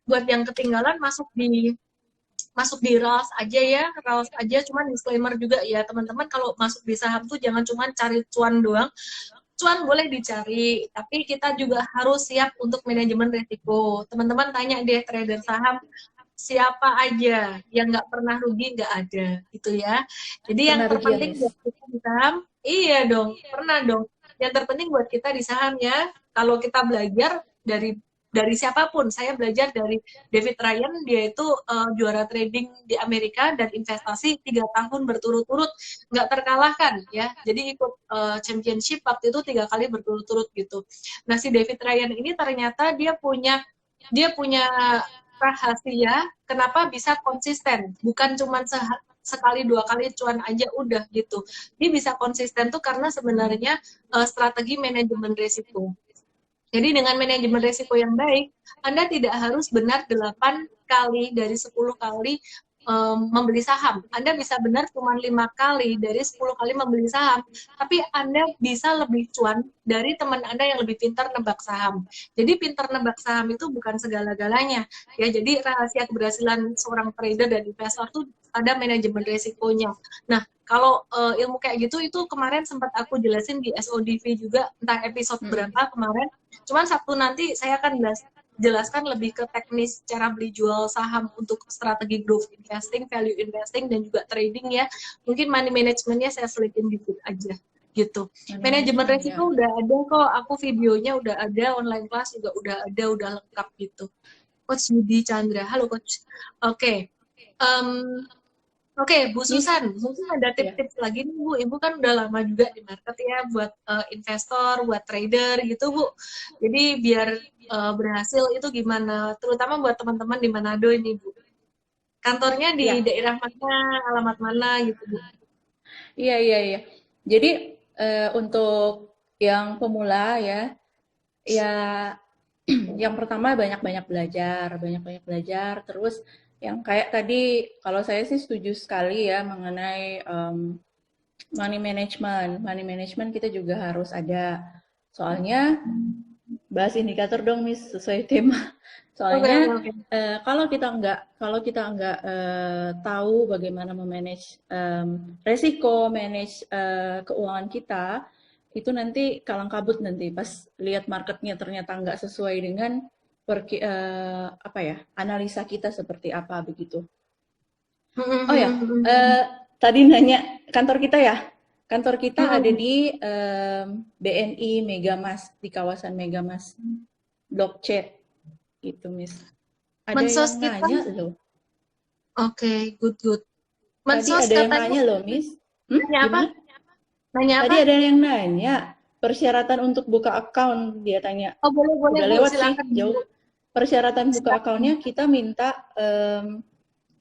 buat yang ketinggalan masuk di RALS aja ya, RALS aja, cuman disclaimer juga ya teman-teman, kalau masuk di saham tuh jangan cuma cari cuan doang. Cuan boleh dicari, tapi kita juga harus siap untuk manajemen risiko. Teman-teman tanya deh trader saham, siapa aja yang nggak pernah rugi, nggak ada, gitu ya. Jadi yang terpenting buat kita di saham, iya dong, pernah dong. Yang terpenting buat kita di saham ya, kalau kita belajar dari siapapun, saya belajar dari David Ryan, dia itu juara trading di Amerika dan investasi 3 tahun berturut-turut nggak terkalahkan ya, jadi ikut championship waktu itu 3 kali berturut-turut gitu. Nah si David Ryan ini ternyata dia punya rahasia kenapa bisa konsisten, bukan cuma sekali 2 kali cuan aja udah gitu. Dia bisa konsisten tuh karena sebenarnya strategi manajemen risiko. Jadi dengan manajemen risiko yang baik, Anda tidak harus benar 8 kali dari 10 kali membeli saham. Anda bisa benar cuma 5 kali dari 10 kali membeli saham, tapi Anda bisa lebih cuan dari teman Anda yang lebih pintar nebak saham. Jadi pintar nebak saham itu bukan segala-galanya. Ya, jadi rahasia keberhasilan seorang trader dan investor tuh ada manajemen risikonya. Nah, kalau ilmu kayak gitu itu kemarin sempat aku jelasin di SODV juga, entah episode berapa kemarin. Cuman Sabtu nanti saya akan jelaskan lebih ke teknis cara beli jual saham untuk strategi growth investing, value investing, dan juga trading ya. Mungkin money managementnya saya selipin dikit aja gitu. Manajemen risiko udah ada kok, aku videonya udah ada, online class juga udah ada, udah lengkap gitu. Coach Yudi Chandra. Halo Coach. Oke. Em, Oke, Bu Miss, Susan, mungkin ada ya. tips-tips lagi nih Bu. Ibu kan udah lama juga di market ya, buat investor, buat trader gitu Bu. Jadi biar berhasil itu gimana? Terutama buat teman-teman di Manado ini Bu. Kantornya di Ya, daerah mana, alamat mana gitu Bu. iya, iya, iya. Jadi untuk yang pemula ya, ya yang pertama banyak-banyak belajar. Terus yang kayak tadi, kalau saya sih setuju sekali ya mengenai money management. Money management kita juga harus ada. Soalnya bahas indikator dong, Miss, sesuai tema. Oke, oke, Soalnya oke. kalau kita nggak tahu bagaimana memanage resiko, manage keuangan kita, itu nanti kalang kabut nanti pas lihat marketnya ternyata nggak sesuai dengan apa ya, analisa kita seperti apa begitu. Oh ya, tadi nanya kantor kita ya. Kantor kita ada di BNI Megamas, di kawasan Megamas, Blok C, gitu, Miss. Ada Mensos yang kita, nanya loh. oke, good, good. Tadi Mensos ada yang katanya, nanya loh, Miss. nanya apa? Gimana? Nanya apa? Tadi ada yang nanya persyaratan untuk buka account, dia tanya. Oh, boleh, boleh Udah Bu, lewat sih, silakan Bu. jauh. Persyaratan buka Silakan. accountnya kita minta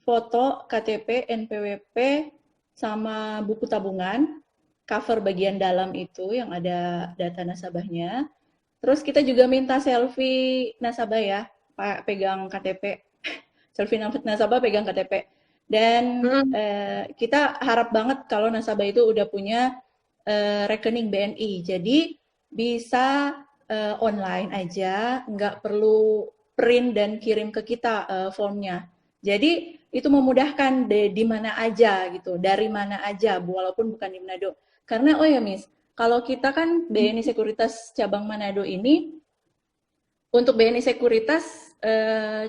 foto KTP, NPWP, sama buku tabungan, cover bagian dalam itu yang ada data nasabahnya. Terus kita juga minta selfie nasabah ya, pegang KTP, selfie nasabah pegang KTP. Dan kita harap banget kalau nasabah itu udah punya rekening BNI, jadi bisa online aja, nggak perlu print dan kirim ke kita formnya. Jadi itu memudahkan di mana aja gitu, dari mana aja, walaupun bukan di Manado. Karena oh ya Miss, kalau kita kan BNI Sekuritas cabang Manado ini, untuk BNI Sekuritas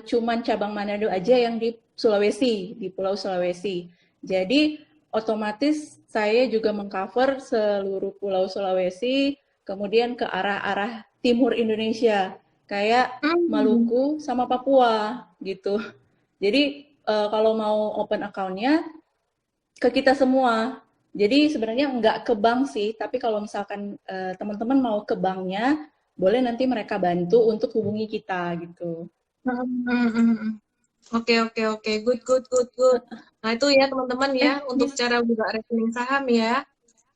cuman cabang Manado aja yang di Sulawesi, di Pulau Sulawesi. Jadi otomatis saya juga mengcover seluruh Pulau Sulawesi, kemudian ke arah-arah timur Indonesia, kayak Maluku sama Papua gitu. Jadi kalau mau open account-nya ke kita semua. Jadi sebenarnya nggak ke bank sih, tapi kalau misalkan teman-teman mau ke banknya, boleh nanti mereka bantu untuk hubungi kita gitu. Oke, oke, oke. Good, good, good, good. Nah, itu ya teman-teman ya untuk Miss, cara buka rekening saham ya.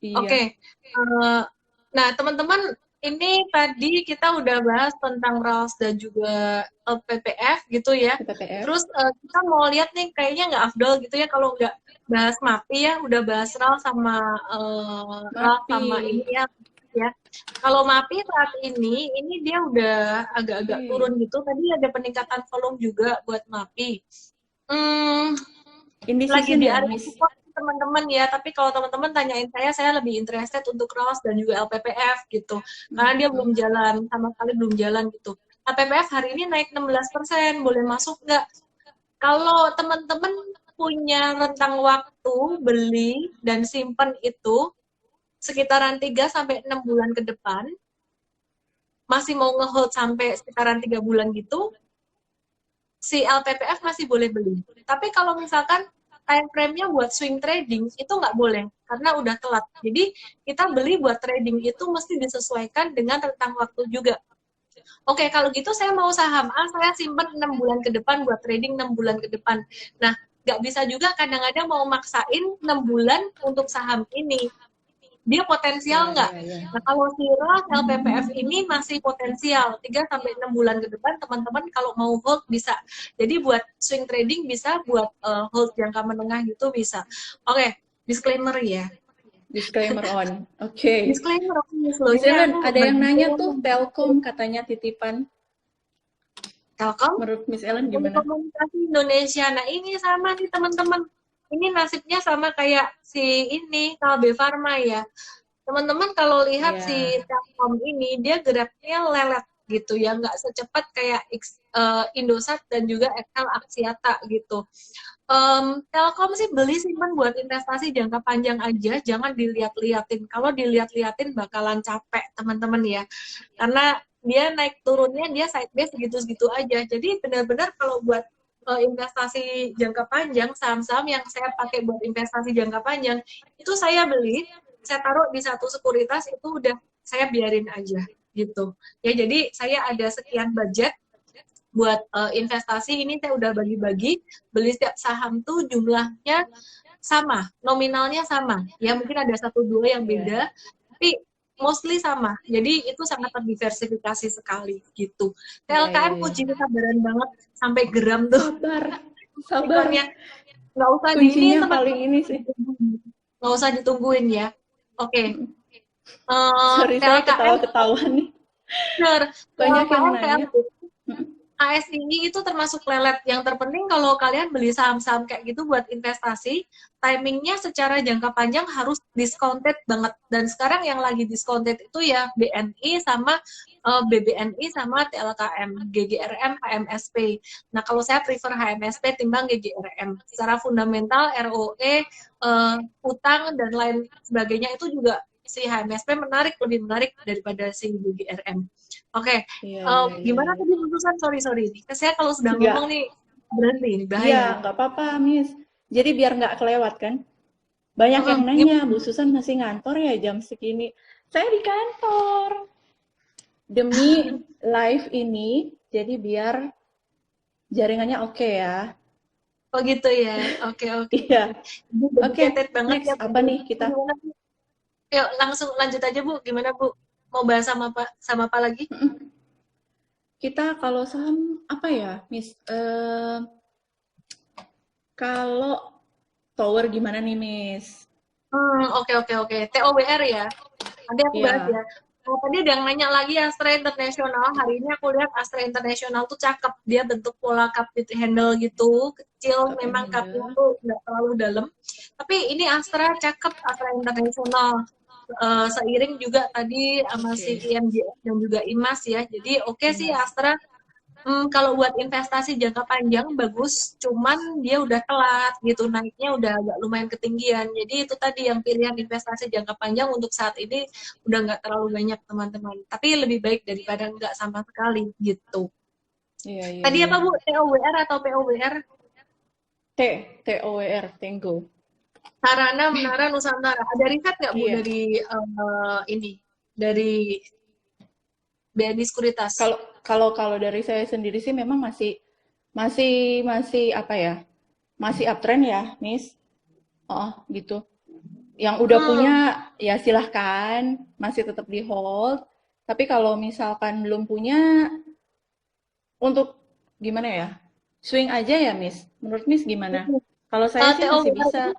iya, Oke. Nah, teman-teman, ini tadi kita udah bahas tentang RALS dan juga LPPF gitu ya. PPF. Terus kita mau lihat nih kayaknya nggak afdol gitu ya kalau nggak bahas MAPI ya, udah bahas RALS sama RALS MAPI. sama ini ya. Kalau MAPI saat ini dia udah agak-agak turun gitu. Tadi ada peningkatan volume juga buat MAPI. Ini Lagi season di ya, area Miss? support teman-teman ya, tapi kalau teman-teman tanyain saya lebih interested untuk RALS dan juga LPPF gitu. Karena dia belum jalan, sama sekali belum jalan gitu. LPPF hari ini naik 16%, boleh masuk nggak? Kalau teman-teman punya rentang waktu beli dan simpan itu sekitaran 3-6 bulan ke depan, masih mau nge-hold sampai sekitaran 3 bulan gitu, si LPPF masih boleh beli. Tapi kalau misalkan time frame-nya buat swing trading, itu nggak boleh, karena udah telat. Jadi, kita beli buat trading itu mesti disesuaikan dengan rentang waktu juga. Oke, kalau gitu saya mau saham A, saya simpan 6 bulan ke depan buat trading 6 bulan ke depan. Nah, nggak bisa juga kadang-kadang mau maksain 6 bulan untuk saham ini. Dia potensial nggak? Nah, kalau si RALS LPPF ini masih potensial 3-6 bulan ke depan, teman-teman kalau mau hold bisa. Jadi buat swing trading bisa, buat hold jangka menengah gitu bisa. Oke, disclaimer ya. Disclaimer on. Oke. Disclaimer Miss Ellen, ada yang nanya tuh Telkom katanya titipan. Telkom? Menurut Miss Ellen gimana? Komunikasi Indonesia. Nah, ini sama nih teman-teman. Ini nasibnya sama kayak si ini Kalbe Farma ya. Teman-teman kalau lihat si Telkom ini dia geraknya lelet gitu ya, nggak secepat kayak Indosat dan juga XL Axiata gitu. Telkom sih beli simpan buat investasi jangka panjang aja, jangan dilihat-liatin. Kalau dilihat-liatin bakalan capek teman-teman ya, karena dia naik turunnya dia sideways segitu-segitu aja. Jadi benar-benar kalau buat investasi jangka panjang, saham-saham yang saya pakai buat investasi jangka panjang, itu saya beli, saya taruh di satu sekuritas, itu udah saya biarin aja gitu. Ya, jadi saya ada sekian budget buat investasi, ini saya udah bagi-bagi, beli setiap saham tuh jumlahnya sama, nominalnya sama. Ya mungkin ada satu dua yang beda, tapi mostly sama. Jadi itu sangat terdiversifikasi sekali gitu. TLKM puji kesabaran banget sampai geram tuh. Sabar. Nggak usah di ini Kuncinya teman, paling ini sih. nggak usah ditungguin ya. Oke. Sorry, saya TLKM ketawa-ketahuan nih. bener. Banyak yang TLKM, nanya. ASI itu termasuk lelet. Yang terpenting kalau kalian beli saham-saham kayak gitu buat investasi, timingnya secara jangka panjang harus discounted banget. Dan sekarang yang lagi discounted itu ya BNI sama BBNI sama TLKM, GGRM, HMSP. Nah kalau saya prefer HMSP timbang GGRM. Secara fundamental, ROE, utang, dan lain sebagainya itu juga si HMSP lebih menarik daripada si GGRM. Oke, gimana tadi putusan? Sorry nih. Saya kalau sudah ngomong nih berhenti, ini bahaya. Iya, nggak apa-apa, Miss. Jadi biar nggak kelewat kan. Banyak yang nanya, Bu Susan masih ngantor ya jam segini? Saya di kantor. Demi live ini, jadi biar jaringannya oke ya. Oh gitu ya, oke. Iya. Oke, banget next ya, apa nih kita? Yuk langsung lanjut aja Bu, gimana Bu? Mau bahas sama apa lagi? Kita kalau saham apa ya, Miss? Kalau tower gimana nih, Miss? Oke. TOWR ya. Nanti aku bahas ya. Tadi ada yang nanya lagi Astra International. Hari ini aku lihat Astra International tuh cakep. Dia bentuk pola cup handle gitu. Kecil, memang cupnya tuh nggak terlalu dalam. Tapi ini Astra cakep, Astra International. Seiring juga tadi sama si IMJS dan juga IMAS ya. Jadi oke sih Astra. Kalau buat investasi jangka panjang bagus, cuman dia udah telat gitu, naiknya udah agak lumayan ketinggian. Jadi itu tadi yang pilihan investasi jangka panjang untuk saat ini udah nggak terlalu banyak teman-teman. Tapi lebih baik daripada nggak sama sekali gitu. Tadi apa Bu? TOWR atau POWR? TOWR, Tenggo. Sarana Menara Nusantara. Ada riset nggak Bu dari dari BNI Sekuritas? Kalau dari saya sendiri sih memang masih apa ya? Masih uptrend ya, Miss. Gitu. Yang udah punya ya silahkan, masih tetap di hold. Tapi kalau misalkan belum punya, untuk gimana ya? Swing aja ya, Miss. Menurut Miss gimana? Kalau saya sih masih bisa.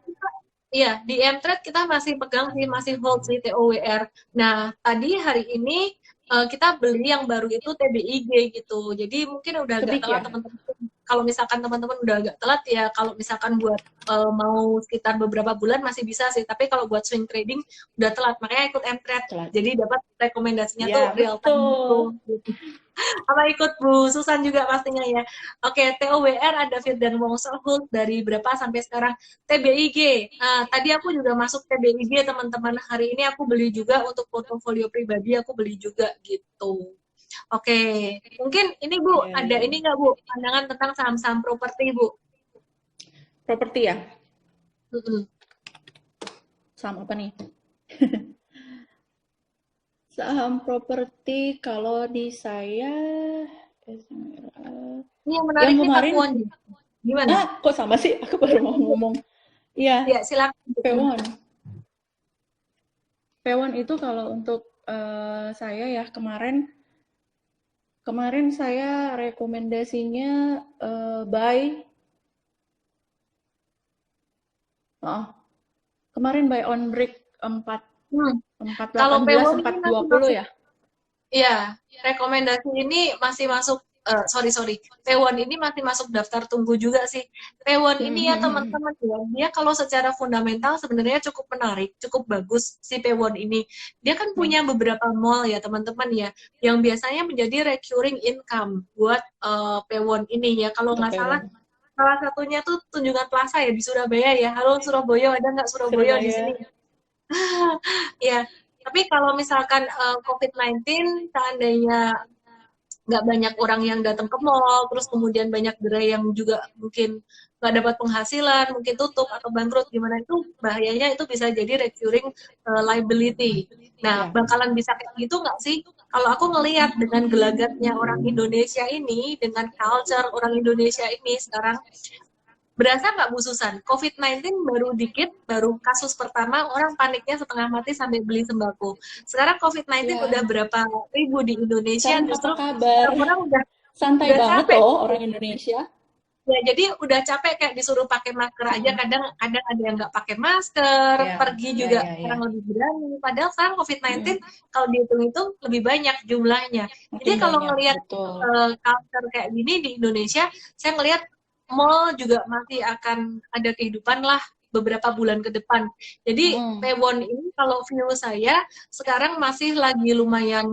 Iya, di M-Trade kita masih pegang sih, masih hold sih TOWR. Nah, tadi hari ini kita beli yang baru itu TBIG gitu. Jadi mungkin udah agak telat teman-teman. Kalau misalkan teman-teman udah agak telat ya, kalau misalkan buat mau sekitar beberapa bulan masih bisa sih. Tapi kalau buat swing trading udah telat, makanya ikut M-Trade. Jadi dapat rekomendasinya tuh real time gitu. Apa ikut Bu Susan juga pastinya ya. Oke, TOWR ada Firdan Wongsel Hold dari berapa sampai sekarang. TBIG. Nah, tadi aku juga masuk TBIG teman-teman. Hari ini aku beli juga untuk portofolio pribadi, aku beli juga gitu. Oke, mungkin ini Bu, ada ini nggak Bu, pandangan tentang saham-saham properti Bu? Properti ya? Saham apa nih? Saham properti kalau di saya ini yang menarik nih Pakuan. Gimana? Kok sama sih? Aku baru mau ngomong. Iya. Ya, silakan. Pewon itu kalau untuk saya ya kemarin saya rekomendasinya buy. Kemarin buy on break 418 420 ya. Iya, rekomendasi ini masih masuk P1 ini masih masuk daftar tunggu juga sih. P1 ini ya teman-teman ya, dia kalau secara fundamental sebenarnya cukup menarik, cukup bagus si P1 ini. Dia kan punya beberapa mall ya teman-teman ya, yang biasanya menjadi recurring income buat P1 ini ya. Kalau nggak salah satunya tuh Tunjungan Plaza ya di Surabaya ya. Halo Surabaya, ada nggak Surabaya di sini? Ya, tapi kalau misalkan COVID-19 seandainya nggak banyak orang yang datang ke mall, terus kemudian banyak gerai yang juga mungkin nggak dapat penghasilan, mungkin tutup atau bangkrut, gimana itu bahayanya itu bisa jadi recurring liability. Nah, Ya. bakalan bisa kayak gitu nggak sih? Kalau aku ngelihat dengan gelagatnya orang Indonesia ini, dengan culture orang Indonesia ini sekarang, berasa nggak Bu Susan? COVID-19 baru dikit, baru kasus pertama, orang paniknya setengah mati sampai beli sembako. Sekarang COVID-19 Ya. udah berapa ribu di Indonesia, Sekarang apa justru kabar? orang-orang Santai udah banget capek. loh orang Indonesia. Ya, jadi udah capek kayak disuruh pakai masker aja, kadang-kadang ada yang nggak pakai masker, Ya, pergi ya, juga ya, ya. orang lebih berani. Padahal sekarang COVID-19 kalau dihitung-hitung lebih banyak jumlahnya. Jadi Makin kalau banyak, ngelihat betul. culture kayak gini di Indonesia, saya ngelihat mall juga masih akan ada kehidupan lah beberapa bulan ke depan. Jadi Pewon ini kalau view saya sekarang masih lagi lumayan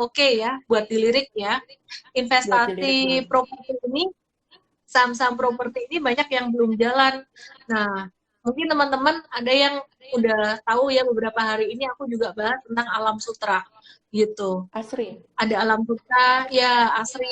oke ya buat dilirik ya. Buat dilirik. Investasi properti ini, saham-saham properti ini banyak yang belum jalan. Nah, mungkin teman-teman ada yang udah tahu ya, beberapa hari ini aku juga bahas tentang Alam Sutra gitu. Asri. Ada Alam Sutra, ya Asri.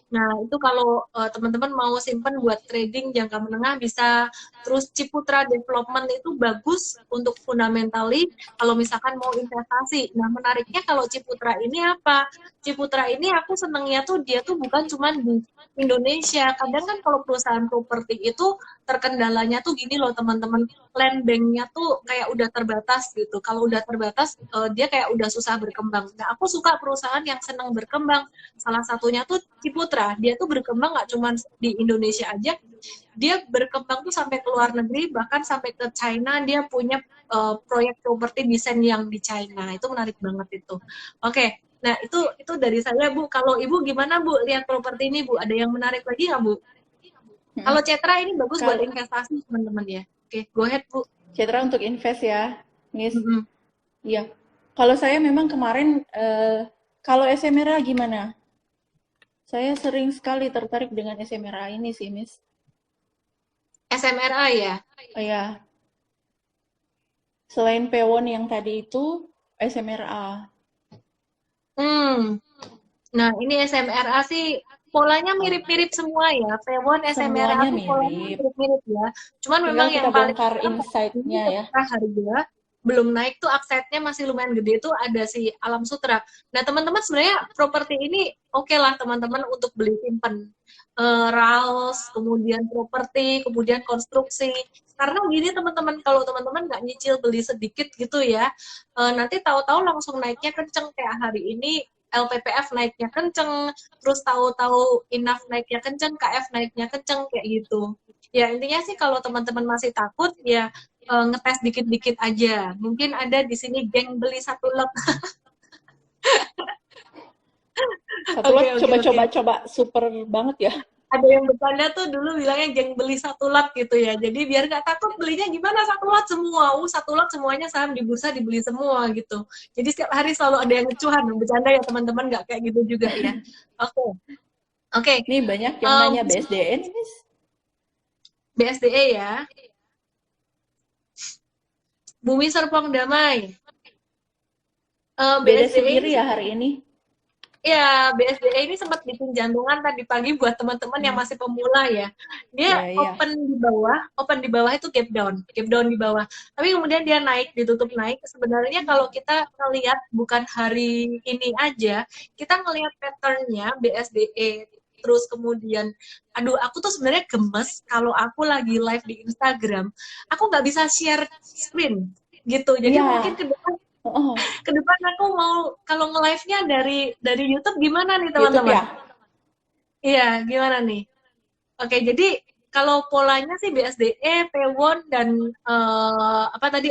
Nah, itu kalau teman-teman mau simpen buat trading jangka menengah bisa. Terus Ciputra Development itu bagus untuk fundamentally kalau misalkan mau investasi. Nah, menariknya kalau Ciputra ini apa? Ciputra ini aku senengnya tuh dia tuh bukan cuma di Indonesia. Kadang kan kalau perusahaan properti itu terkendalanya tuh gini loh teman-teman, land bank-nya tuh kayak udah terbatas gitu. Kalau udah terbatas, dia kayak udah susah berkembang. Nah, aku suka perusahaan yang senang berkembang. Salah satunya tuh Ciputra. Dia tuh berkembang nggak cuma di Indonesia aja, dia berkembang tuh sampai ke luar negeri, bahkan sampai ke China. Dia punya proyek properti desain yang di China. Itu menarik banget itu. Oke. Nah, itu dari saya, Bu. Kalau Ibu gimana, Bu? Lihat properti ini, Bu. Ada yang menarik lagi nggak, Bu? Kalau Cetra ini bagus buat investasi, teman-teman ya. Oke, go ahead, Bu. Cetra untuk invest ya, Miss. Iya. Kalau saya memang kemarin, kalau SMRA gimana? Saya sering sekali tertarik dengan SMRA ini sih, Miss. SMRA ya? Oh ya. Selain Pewon yang tadi itu, SMRA. Nah, ini SMRA sih polanya mirip-mirip semua ya. Pewon, SMRA tuh polanya mirip-mirip ya. Cuman memang yang paling bongkar insight-nya ya. Harga belum naik tuh, aksetnya masih lumayan gede tuh ada si Alam Sutra. Nah, teman-teman sebenarnya properti ini oke lah teman-teman untuk beli simpen. RALS, kemudian properti, kemudian konstruksi. Karena gini teman-teman, kalau teman-teman nggak nyicil beli sedikit gitu ya, nanti tahu-tahu langsung naiknya kenceng kayak hari ini. LPPF naiknya kenceng, terus tahu-tahu INAF naiknya kenceng, KF naiknya kenceng, kayak gitu. Ya intinya sih kalau teman-teman masih takut ya ngetes dikit-dikit aja. Mungkin ada di sini geng beli satu lot. Satu lot coba super banget ya. Ada yang bercanda tuh dulu bilangnya geng beli satu lot gitu ya. Jadi biar nggak takut belinya gimana, satu lot semua. Satu lot semuanya saham di bursa dibeli semua gitu. Jadi setiap hari selalu ada yang ngecuhan, bercanda ya teman-teman, nggak kayak gitu juga ya. Oke. Ini banyak yang nanya BSDE nih, Miss. BSDE ya. Bumi Serpong Damai. Beda sendiri ya hari ini. Ya, BSDE ini sempat bikin jantungan tadi pagi buat teman-teman yang masih pemula ya. Dia open di bawah itu gap down di bawah. Tapi kemudian dia naik, ditutup naik. Sebenarnya kalau kita ngelihat bukan hari ini aja, kita ngelihat patternnya BSDE. Terus kemudian, aku tuh sebenarnya gemes kalau aku lagi live di Instagram, aku nggak bisa share screen gitu. Jadi mungkin ke depan aku mau kalau nge-live-nya dari YouTube gimana nih teman-teman? Ya? Iya, gimana nih? Oke, jadi kalau polanya sih BSDE, Pewon dan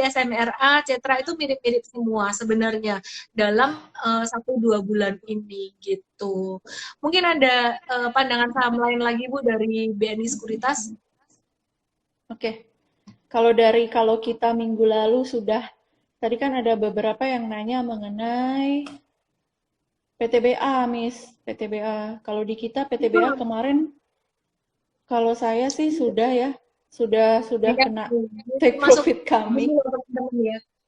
SMRA, Cetra itu mirip-mirip semua sebenarnya dalam 1-2 bulan ini gitu. Mungkin ada pandangan saham lain lagi Bu dari BNI Sekuritas? Oke. Kalau kita minggu lalu sudah, tadi kan ada beberapa yang nanya mengenai PTBA, Miss. PTBA. Kalau di kita PTBA kemarin, kalau saya sih sudah ya, sudah kena take profit kami.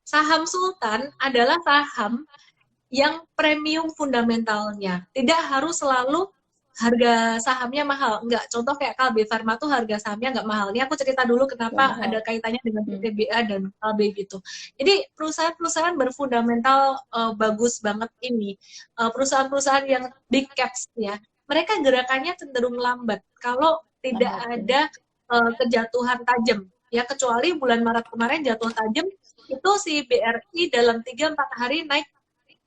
Saham Sultan adalah saham yang premium fundamentalnya. Tidak harus selalu harga sahamnya mahal. Enggak, contoh kayak Kalbe Farma tuh harga sahamnya nggak mahal. Ini aku cerita dulu Nggak kenapa mahal. ada kaitannya dengan PTBA dan Kalbe gitu. Jadi perusahaan-perusahaan berfundamental bagus banget ini. Perusahaan-perusahaan yang big caps ya, mereka gerakannya cenderung lambat kalau tidak Lambat ya. ada kejatuhan tajam. Ya, kecuali bulan Maret kemarin jatuh tajam, itu si BRI dalam 3-4 hari naik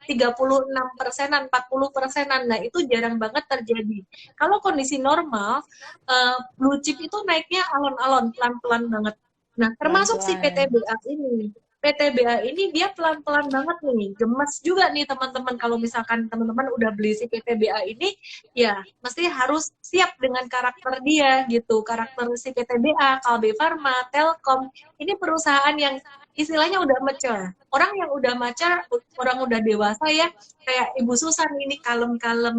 36%-an, 40%-an. Nah, itu jarang banget terjadi. Kalau kondisi normal, blue chip itu naiknya alon-alon, pelan-pelan banget. Nah, termasuk si Pelan-pelan. PTBA ini. PTBA ini dia pelan-pelan banget nih, gemes juga nih teman-teman. Kalau misalkan teman-teman udah beli si PTBA ini, ya mesti harus siap dengan karakter dia gitu. Karakter si PTBA, Kalbe Farma, Telkom, ini perusahaan yang istilahnya udah mature. Orang yang udah mature, orang udah dewasa ya, kayak Ibu Susan ini kalem-kalem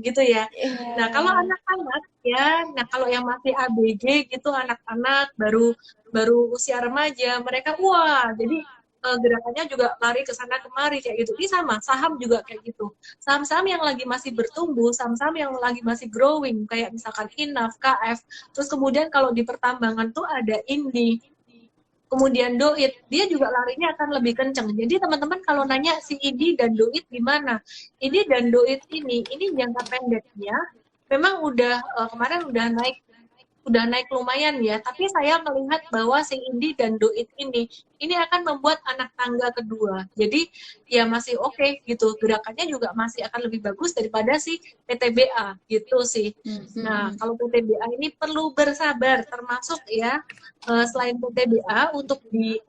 gitu ya. Nah, kalau Iya. anak-anak ya, nah kalau yang masih ABG gitu, anak-anak baru baru usia remaja, mereka wah, jadi gerakannya juga lari ke sana kemari kayak gitu. Ini sama, saham juga kayak gitu. Saham-saham yang lagi masih bertumbuh, saham-saham yang lagi masih growing, kayak misalkan INAF, KF, terus kemudian kalau di pertambangan tuh ada INDI, kemudian Doit, dia juga larinya akan lebih kenceng. Jadi teman-teman kalau nanya si IDI dan Doit gimana? IDI dan Doit ini jangka pendeknya memang udah kemarin udah naik lumayan ya, tapi saya melihat bahwa si Indi dan Doit ini akan membuat anak tangga kedua. Jadi ya masih oke gitu, gerakannya juga masih akan lebih bagus daripada si PTBA gitu sih. Nah, kalau PTBA ini perlu bersabar, termasuk ya selain PTBA untuk di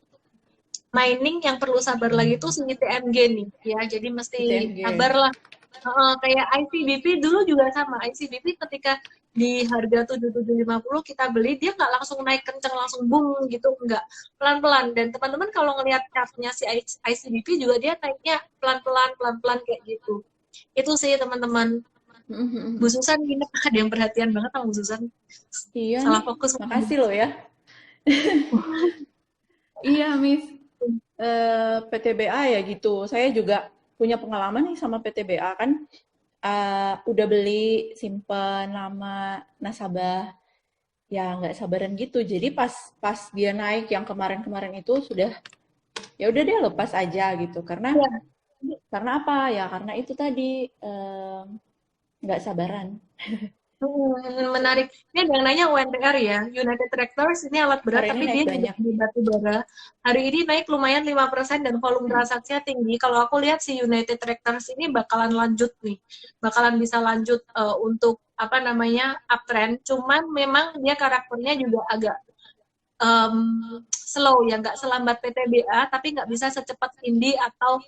mining yang perlu sabar lagi tuh si TMG nih ya. Jadi mesti ITMG. sabar lah. Kayak ICBP dulu juga sama. ICBP ketika di harga 7750 kita beli, dia nggak langsung naik kenceng, langsung boom gitu, nggak. Pelan-pelan. Dan teman-teman kalau ngelihat chartnya si ICBP juga dia naiknya pelan-pelan, pelan-pelan kayak gitu. Itu sih teman-teman. Bu Susan gini, ada yang perhatian banget sama Bu Susan. Iya Salah nih, fokus. makasih loh ya. Iya, Miss. PTBA ya gitu. Saya juga punya pengalaman nih sama PTBA kan. Udah beli, simpen lama, nasabah. Ya nggak sabaran gitu. Jadi pas pas dia naik yang kemarin-kemarin itu sudah ya udah deh lepas aja gitu. Karena apa ya? Karena itu tadi nggak sabaran. Menarik. Ini ada yang nanya UNTR ya, United Tractors ini alat berat Hari ini tapi naik dia juga banyak. di batu bara. Hari ini naik lumayan 5% dan volume transaksinya tinggi. Kalau aku lihat si United Tractors ini bakalan lanjut nih. Bakalan bisa lanjut untuk apa namanya uptrend. Cuman memang dia karakternya juga agak slow ya, nggak selambat PTBA tapi nggak bisa secepat Indi atau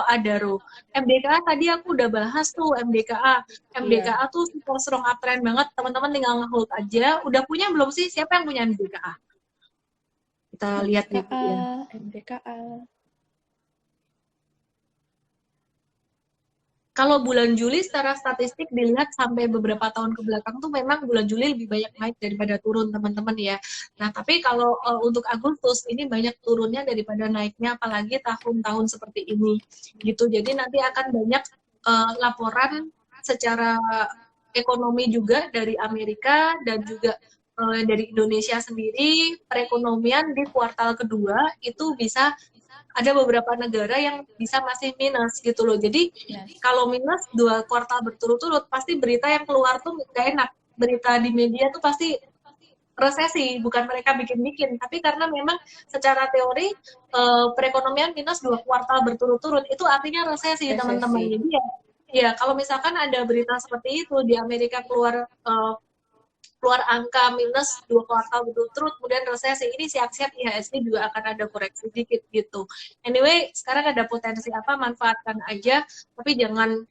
Adaro. MDKA tadi aku udah bahas tuh MDKA. Iya. MDKA tuh super strong uptrend banget. Teman-teman tinggal nge-hold aja. Udah punya belum sih? Siapa yang punya MDKA? Kita lihat nih MDKA, ya. MDKA. Kalau bulan Juli secara statistik dilihat sampai beberapa tahun ke belakang tuh memang bulan Juli lebih banyak naik daripada turun teman-teman ya. Nah tapi kalau untuk Agustus ini banyak turunnya daripada naiknya, apalagi tahun-tahun seperti ini gitu. Jadi nanti akan banyak laporan secara ekonomi juga dari Amerika dan juga dari Indonesia sendiri. Perekonomian di kuartal kedua itu bisa ada beberapa negara yang bisa masih minus gitu loh. Jadi Yes. kalau minus 2 kuartal berturut-turut, pasti berita yang keluar tuh gak enak. Berita di media tuh pasti resesi, bukan mereka bikin-bikin, tapi karena memang secara teori perekonomian minus 2 kuartal berturut-turut itu artinya resesi teman-teman. Resesi. Jadi ya kalau misalkan ada berita seperti itu di Amerika keluar angka minus 2 kuartal berturut-turut, kemudian resesi, ini siap-siap IHSG juga akan ada koreksi dikit gitu. Anyway, sekarang ada potensi apa, manfaatkan aja, tapi jangan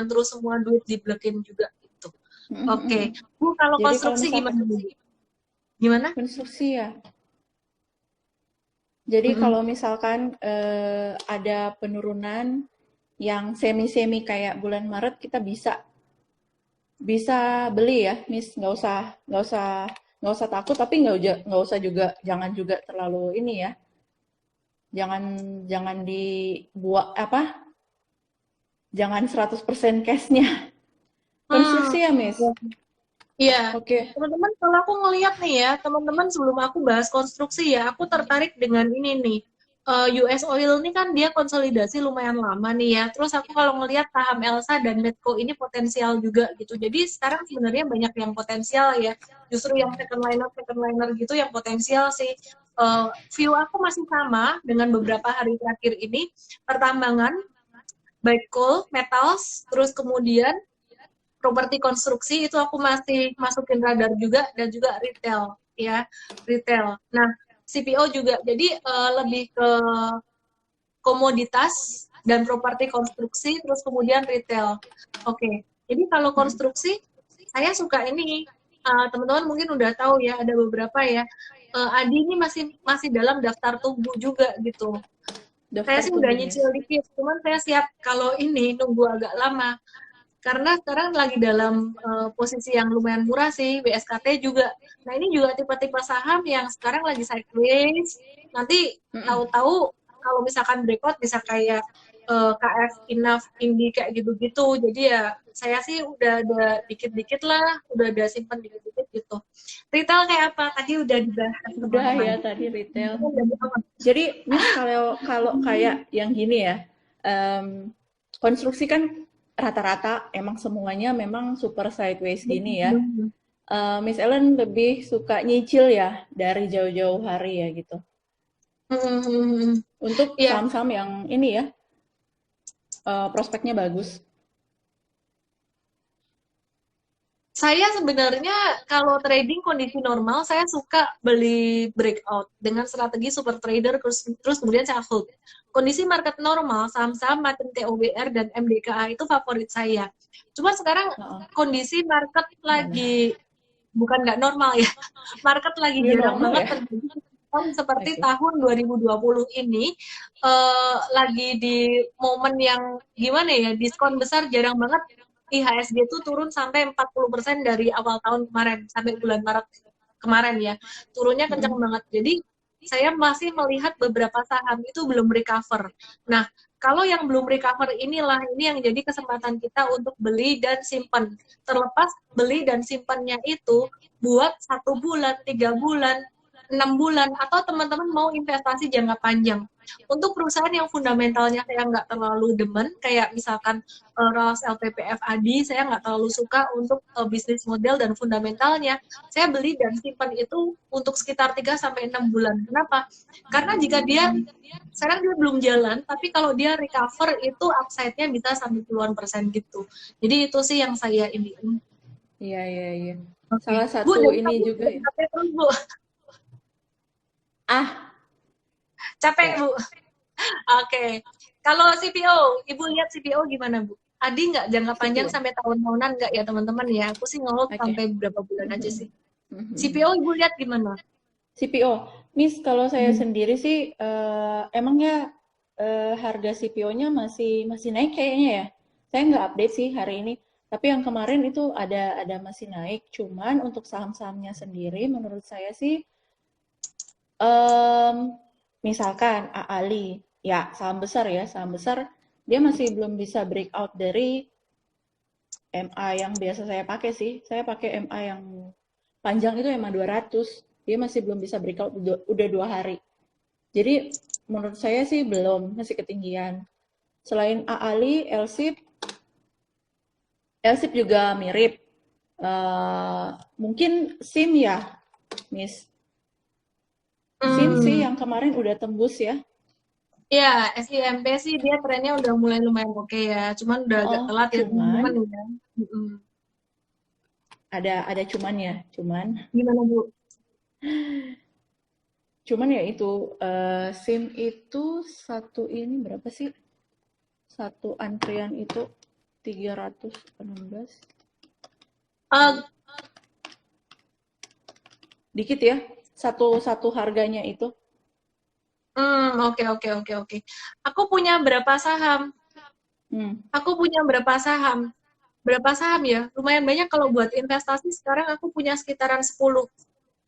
terus semua duit diblekin juga gitu. Oke, Bu, kalau Jadi kalau konstruksi misalkan gimana Bu? Gimana? konstruksi ya. Jadi kalau misalkan ada penurunan yang semi-semi kayak bulan Maret, kita bisa beli ya, Miss. Nggak usah takut, tapi nggak usah juga, jangan juga terlalu ini ya. Jangan jangan dibuat apa? jangan 100% cash-nya. Hmm. Konstruksi ya, Miss? Iya, Oke. teman-teman kalau aku ngelihat nih ya, teman-teman sebelum aku bahas konstruksi ya, aku tertarik dengan ini nih. US Oil ini kan dia konsolidasi lumayan lama nih ya. Terus aku kalau ngelihat saham Elsa dan Medco ini potensial juga gitu. Jadi sekarang sebenarnya banyak yang potensial ya. Justru yang second liner gitu yang potensial sih. View aku masih sama dengan beberapa hari terakhir ini. Pertambangan, baik coal, metals, terus kemudian properti konstruksi itu aku masih masukin radar juga dan juga retail ya retail. Nah CPO juga jadi lebih ke komoditas dan properti konstruksi terus kemudian retail. Oke, jadi kalau konstruksi saya suka ini teman-teman mungkin udah tahu ya ada beberapa ya. Adi ini masih dalam daftar tunggu juga gitu. Saya Daftar sih udah tunggu, Miss. nyicil dikit, cuman saya siap kalau ini nunggu agak lama karena sekarang lagi dalam posisi yang lumayan murah sih, BSKT juga. Nah ini juga tipe-tipe saham yang sekarang lagi sideways, nanti tahu-tahu kalau misalkan breakout bisa kayak KF, Inaf, Indi kayak gitu-gitu. Jadi ya saya sih udah ada dikit-dikit lah, udah ada simpan dikit-dikit gitu. Retail kayak apa? Tadi udah dibahas Udah teman-teman. ya tadi retail. Jadi, Miss, kalau kalau kayak yang gini ya, konstruksi kan rata-rata emang semuanya memang super sideways gini ya. Miss Ellen lebih suka nyicil ya dari jauh-jauh hari ya gitu. Untuk Iya, saham-saham yang ini ya, prospeknya bagus. saya sebenarnya kalau trading kondisi normal saya suka beli breakout dengan strategi super trader terus kemudian saya hold. Kondisi market normal saham-saham macam TOBR dan MDKA itu favorit saya. Cuma sekarang kondisi market lagi bukan nggak normal ya. Market lagi New jarang normal banget ya. terjadi seperti Oke. tahun 2020 ini lagi di momen yang gimana ya diskon besar jarang banget IHSG itu turun sampai 40% dari awal tahun kemarin sampai bulan Maret kemarin ya. Turunnya kencang banget. Jadi saya masih melihat beberapa saham itu belum recover. Nah, kalau yang belum recover inilah ini yang jadi kesempatan kita untuk beli dan simpan. Terlepas beli dan simpannya itu buat 1 bulan, 3 bulan, 6 bulan, atau teman-teman mau investasi jangka panjang. Untuk perusahaan yang fundamentalnya saya nggak terlalu demen, kayak misalkan Rolls LPPF ADI, saya nggak terlalu suka untuk bisnis model dan fundamentalnya. Saya beli dan simpan itu untuk sekitar 3-6 bulan. Kenapa? Karena jika dia, sekarang dia belum jalan, tapi kalau dia recover itu upside-nya bisa sampai puluhan persen gitu. Jadi itu sih yang saya ini. Iya, iya, iya. Oke. Salah Bu, satu jadi ini kamu juga ya. capek terus, Bu. Capek, Ya. Bu. Oke. Kalau CPO, Ibu lihat CPO gimana, Bu? Adi nggak jangka panjang CPO. sampai tahun-tahunan nggak ya, teman-teman ya? Aku sih ngehold Oke. sampai berapa bulan aja sih. CPO Ibu lihat gimana? CPO. Miss, kalau saya sendiri sih emangnya harga CPO-nya masih masih naik kayaknya ya. Saya nggak update sih hari ini. Tapi yang kemarin itu ada masih naik. Cuman untuk saham-sahamnya sendiri, menurut saya sih, misalkan Ali, ya saham besar ya, saham besar, dia masih belum bisa breakout dari MA yang biasa saya pakai sih. Saya pakai MA yang panjang itu MA 200. Dia masih belum bisa breakout, udah 2 hari. Jadi menurut saya sih belum, masih ketinggian. Selain Ali, LSIP juga mirip. Mungkin SIM ya, Miss. SIM sih yang kemarin udah tembus ya. Ya, SIMP sih dia trennya udah mulai lumayan oke ya. Cuman udah agak telat ya, teman-teman ya. Ada cumannya, Gimana, Bu? Cuman ya itu SIM itu satu ini berapa sih? Satu antrian itu 316. Dikit ya. Satu harganya itu. Oke. Aku punya berapa saham? Aku punya berapa saham? Berapa saham ya? Lumayan banyak kalau buat investasi sekarang aku punya sekitaran 10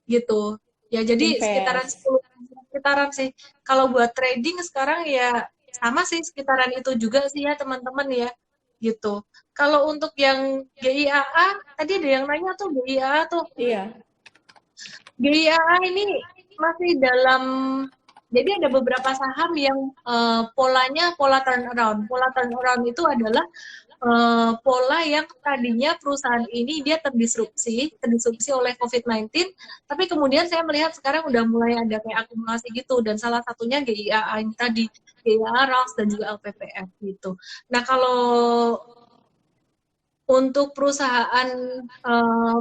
gitu. Ya, jadi sekitaran 10 sekitaran sih. Kalau buat trading sekarang ya sama sih sekitaran itu juga sih ya, teman-teman ya. gitu. Kalau untuk yang GIAA, tadi ada yang nanya tuh GIAA tuh. Iya. GIAA ini masih dalam, jadi ada beberapa saham yang polanya pola turnaround. Pola turnaround itu adalah pola yang tadinya perusahaan ini dia terdisrupsi oleh COVID-19, tapi kemudian saya melihat sekarang udah mulai ada kayak akumulasi gitu, dan salah satunya GIAA ini tadi, GIAA, RALS, dan juga LPPF gitu. Nah, kalau untuk perusahaan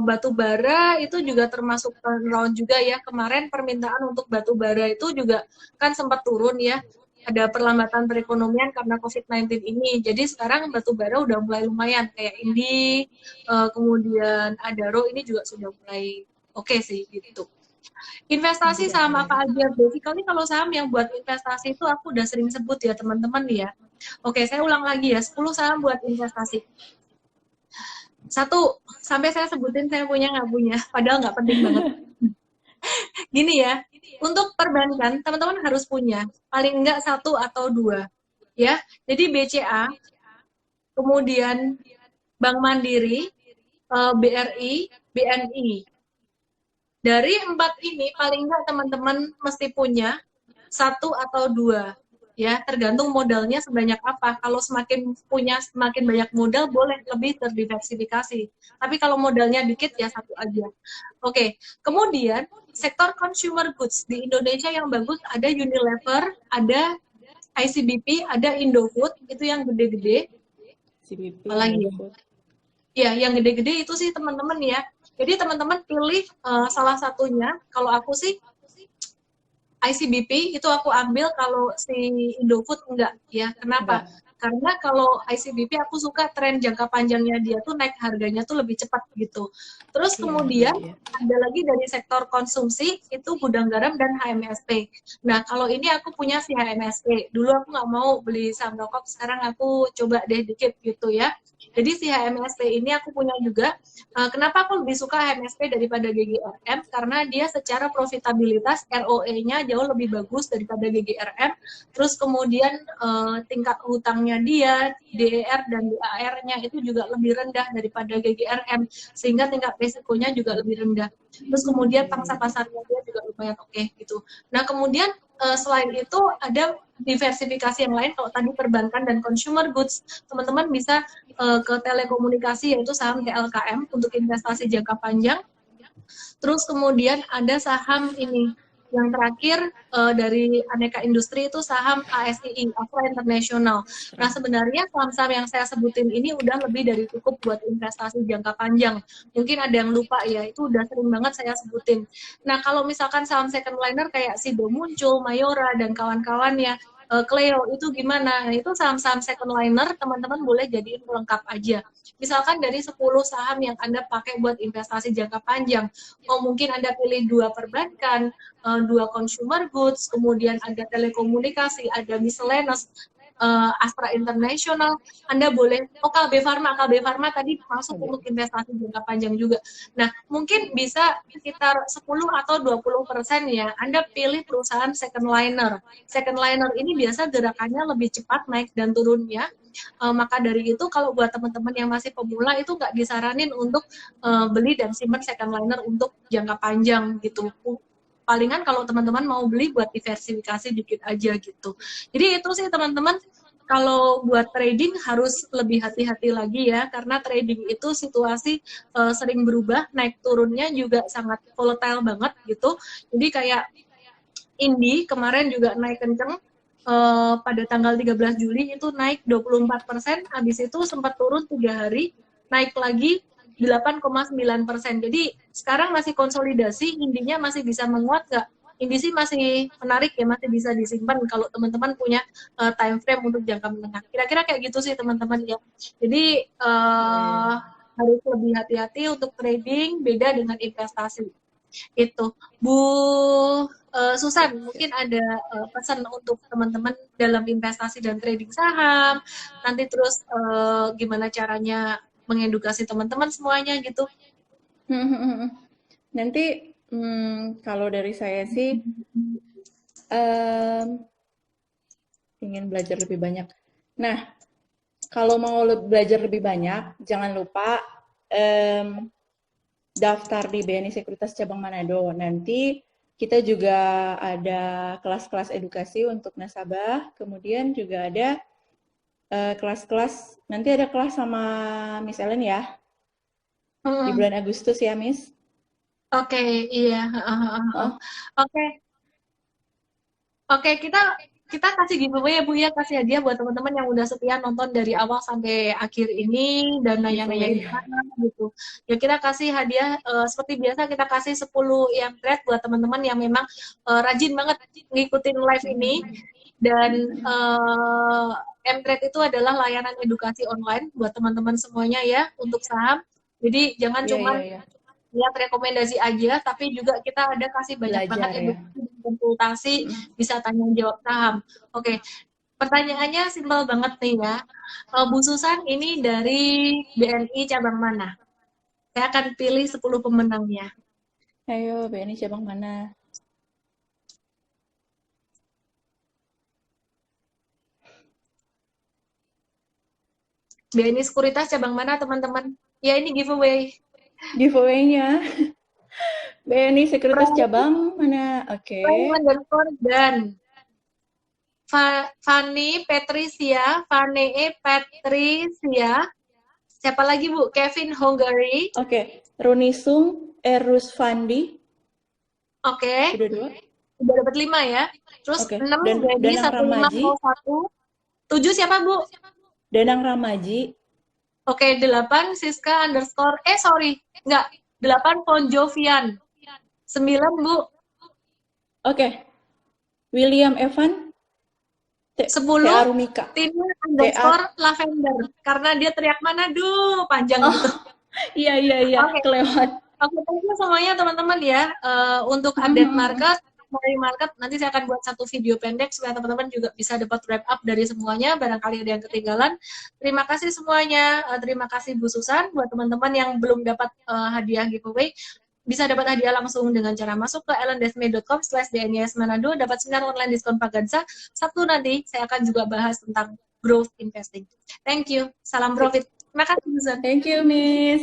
batu bara itu juga termasuk turnaround juga ya. Kemarin permintaan untuk batu bara itu juga kan sempat turun ya. Ada perlambatan perekonomian karena COVID-19 ini. Jadi sekarang batu bara udah mulai lumayan. Kayak Indi, kemudian Adaro ini juga sudah mulai oke sih gitu. Investasi saham apa aja? Basically kalau saham yang buat investasi itu aku udah sering sebut ya teman-teman ya. Oke, saya ulang lagi ya. 10 saham buat investasi. Satu, sampai saya sebutin saya punya nggak punya, padahal nggak penting banget. Gini ya, untuk perbankan teman-teman harus punya paling nggak 1 atau 2 ya. Jadi BCA, kemudian Bank Mandiri, BRI, BNI. Dari 4 ini paling nggak teman-teman mesti punya 1 atau 2 ya, tergantung modalnya sebanyak apa. Kalau semakin punya semakin banyak modal boleh lebih terdiversifikasi. Tapi kalau modalnya dikit ya 1 aja. Oke, kemudian sektor consumer goods di Indonesia yang bagus ada Unilever, ada ICBP, ada Indofood, itu yang gede-gede. Apalagi ya? Ya, yang gede-gede itu sih teman-teman ya. Jadi teman-teman pilih salah satunya. Kalau aku sih ICBP itu aku ambil, kalau si Indofood enggak ya. Kenapa? Karena kalau ICBP aku suka tren jangka panjangnya dia tuh naik harganya tuh lebih cepat gitu. Terus kemudian ada lagi dari sektor konsumsi itu Gudang Garam dan HMSP. Nah kalau ini aku punya si HMSP. Dulu aku nggak mau beli saham rokok, sekarang aku coba deh dikit gitu ya. Jadi si HMSP ini aku punya juga. Kenapa aku lebih suka HMSP daripada GGRM? Karena dia secara profitabilitas ROE-nya jauh lebih bagus daripada GGRM. Terus kemudian tingkat hutangnya dia, DER dan DAR-nya itu juga lebih rendah daripada GGRM, sehingga tingkat risikonya juga lebih rendah. Terus kemudian pangsa pasarnya dia juga lumayan oke gitu. Nah kemudian selain itu ada diversifikasi yang lain. Kalau tadi perbankan dan consumer goods, teman-teman bisa ke telekomunikasi yaitu saham TLKM untuk investasi jangka panjang. Terus kemudian ada saham ini yang terakhir dari aneka industri itu saham ASII, Astra International. Nah sebenarnya saham-saham yang saya sebutin ini udah lebih dari cukup buat investasi jangka panjang. Mungkin ada yang lupa ya, itu udah sering banget saya sebutin. Nah kalau misalkan saham second liner kayak Sido Muncul, Mayora dan kawan-kawannya, Cleo itu gimana? Nah, itu saham-saham second liner teman-teman boleh jadiin pelengkap aja. Misalkan dari 10 saham yang Anda pakai buat investasi jangka panjang, mungkin Anda pilih 2 perbankan, 2 consumer goods, kemudian ada telekomunikasi, ada miscellaneous, Astra International, Anda boleh, KB Pharma tadi masuk untuk investasi jangka panjang juga. Nah, mungkin bisa sekitar 10 atau 20% ya, Anda pilih perusahaan second liner. Second liner ini biasa gerakannya lebih cepat naik dan turunnya. Maka dari itu kalau buat teman-teman yang masih pemula itu nggak disaranin untuk beli dan simpan second liner untuk jangka panjang gitu. Palingan kalau teman-teman mau beli buat diversifikasi dikit aja gitu. Jadi itu sih teman-teman, kalau buat trading harus lebih hati-hati lagi ya, karena trading itu situasi sering berubah, naik turunnya juga sangat volatile banget gitu. Jadi kayak Indi kemarin juga naik kenceng, pada tanggal 13 Juli itu naik 24%, habis itu sempat turun 3 hari, naik lagi 8,9%. Jadi sekarang masih konsolidasi, Indinya masih bisa menguat nggak? Indi sih masih menarik ya, masih bisa disimpan kalau teman-teman punya time frame untuk jangka menengah. Kira-kira kayak gitu sih teman-teman ya. Jadi harus lebih hati-hati untuk trading, beda dengan investasi. Itu Bu Susan, mungkin ada pesan untuk teman-teman dalam investasi dan trading saham, nanti terus gimana caranya mengedukasi teman-teman semuanya gitu. Nanti kalau dari saya sih ingin belajar lebih banyak. Nah, kalau mau belajar lebih banyak, jangan lupa daftar di BNI Sekuritas Cabang Manado. Nanti kita juga ada kelas-kelas edukasi untuk nasabah, kemudian juga ada kelas-kelas, nanti ada kelas sama Miss Ellen ya, di bulan Agustus ya, Miss? Oke, iya. Oke. Oke, kita kasih giveaway ya Bu ya, kasih hadiah buat teman-teman yang udah setia nonton dari awal sampai akhir ini dan nanya-nanya di sana gitu. Ya kita kasih hadiah seperti biasa, kita kasih 10 yang thread buat teman-teman yang memang rajin banget ngikutin live ini. Dan M-Trade itu adalah layanan edukasi online buat teman-teman semuanya ya untuk saham. Jadi jangan cuma lihat rekomendasi aja, tapi juga kita ada kasih banyak banget edukasi, konsultasi, bisa tanya jawab saham. Oke, pertanyaannya simpel banget nih ya. Bu Susan ini dari BNI cabang mana? Saya akan pilih 10 pemenangnya. Ayo, BNI cabang mana? BNI Sekuritas cabang mana teman-teman? Ya ini giveaway. Giveaway-nya. BNI Sekuritas cabang mana? Oke. Dan Fanny Patricia, siapa lagi Bu? Kevin Hungary. Oke, Runisung Erusfandi. Oke. Udah dapat 5 ya. Terus 6 jadi 1501. 7 siapa Bu? Danang Ramaji. Oke, 8 Siska underscore, enggak, 8 Ponjovian. 9 Bu. Oke. William Evan. 10 Tina underscore Lavender. Karena dia teriak Manado, panjang gitu. Iya, kelewat. Oke, thank you semuanya teman-teman ya. Untuk update market, nanti saya akan buat satu video pendek supaya teman-teman juga bisa dapat wrap up dari semuanya, barangkali ada yang ketinggalan. Terima kasih semuanya, terima kasih Bu Susan. Buat teman-teman yang belum dapat hadiah giveaway, bisa dapat hadiah langsung dengan cara masuk ke ellendesme.com/dnis Manado, dapat seminar online diskon Paganza. Sabtu nanti saya akan juga bahas tentang growth investing. Thank you, salam profit. Terima kasih Susan. Thank you Miss.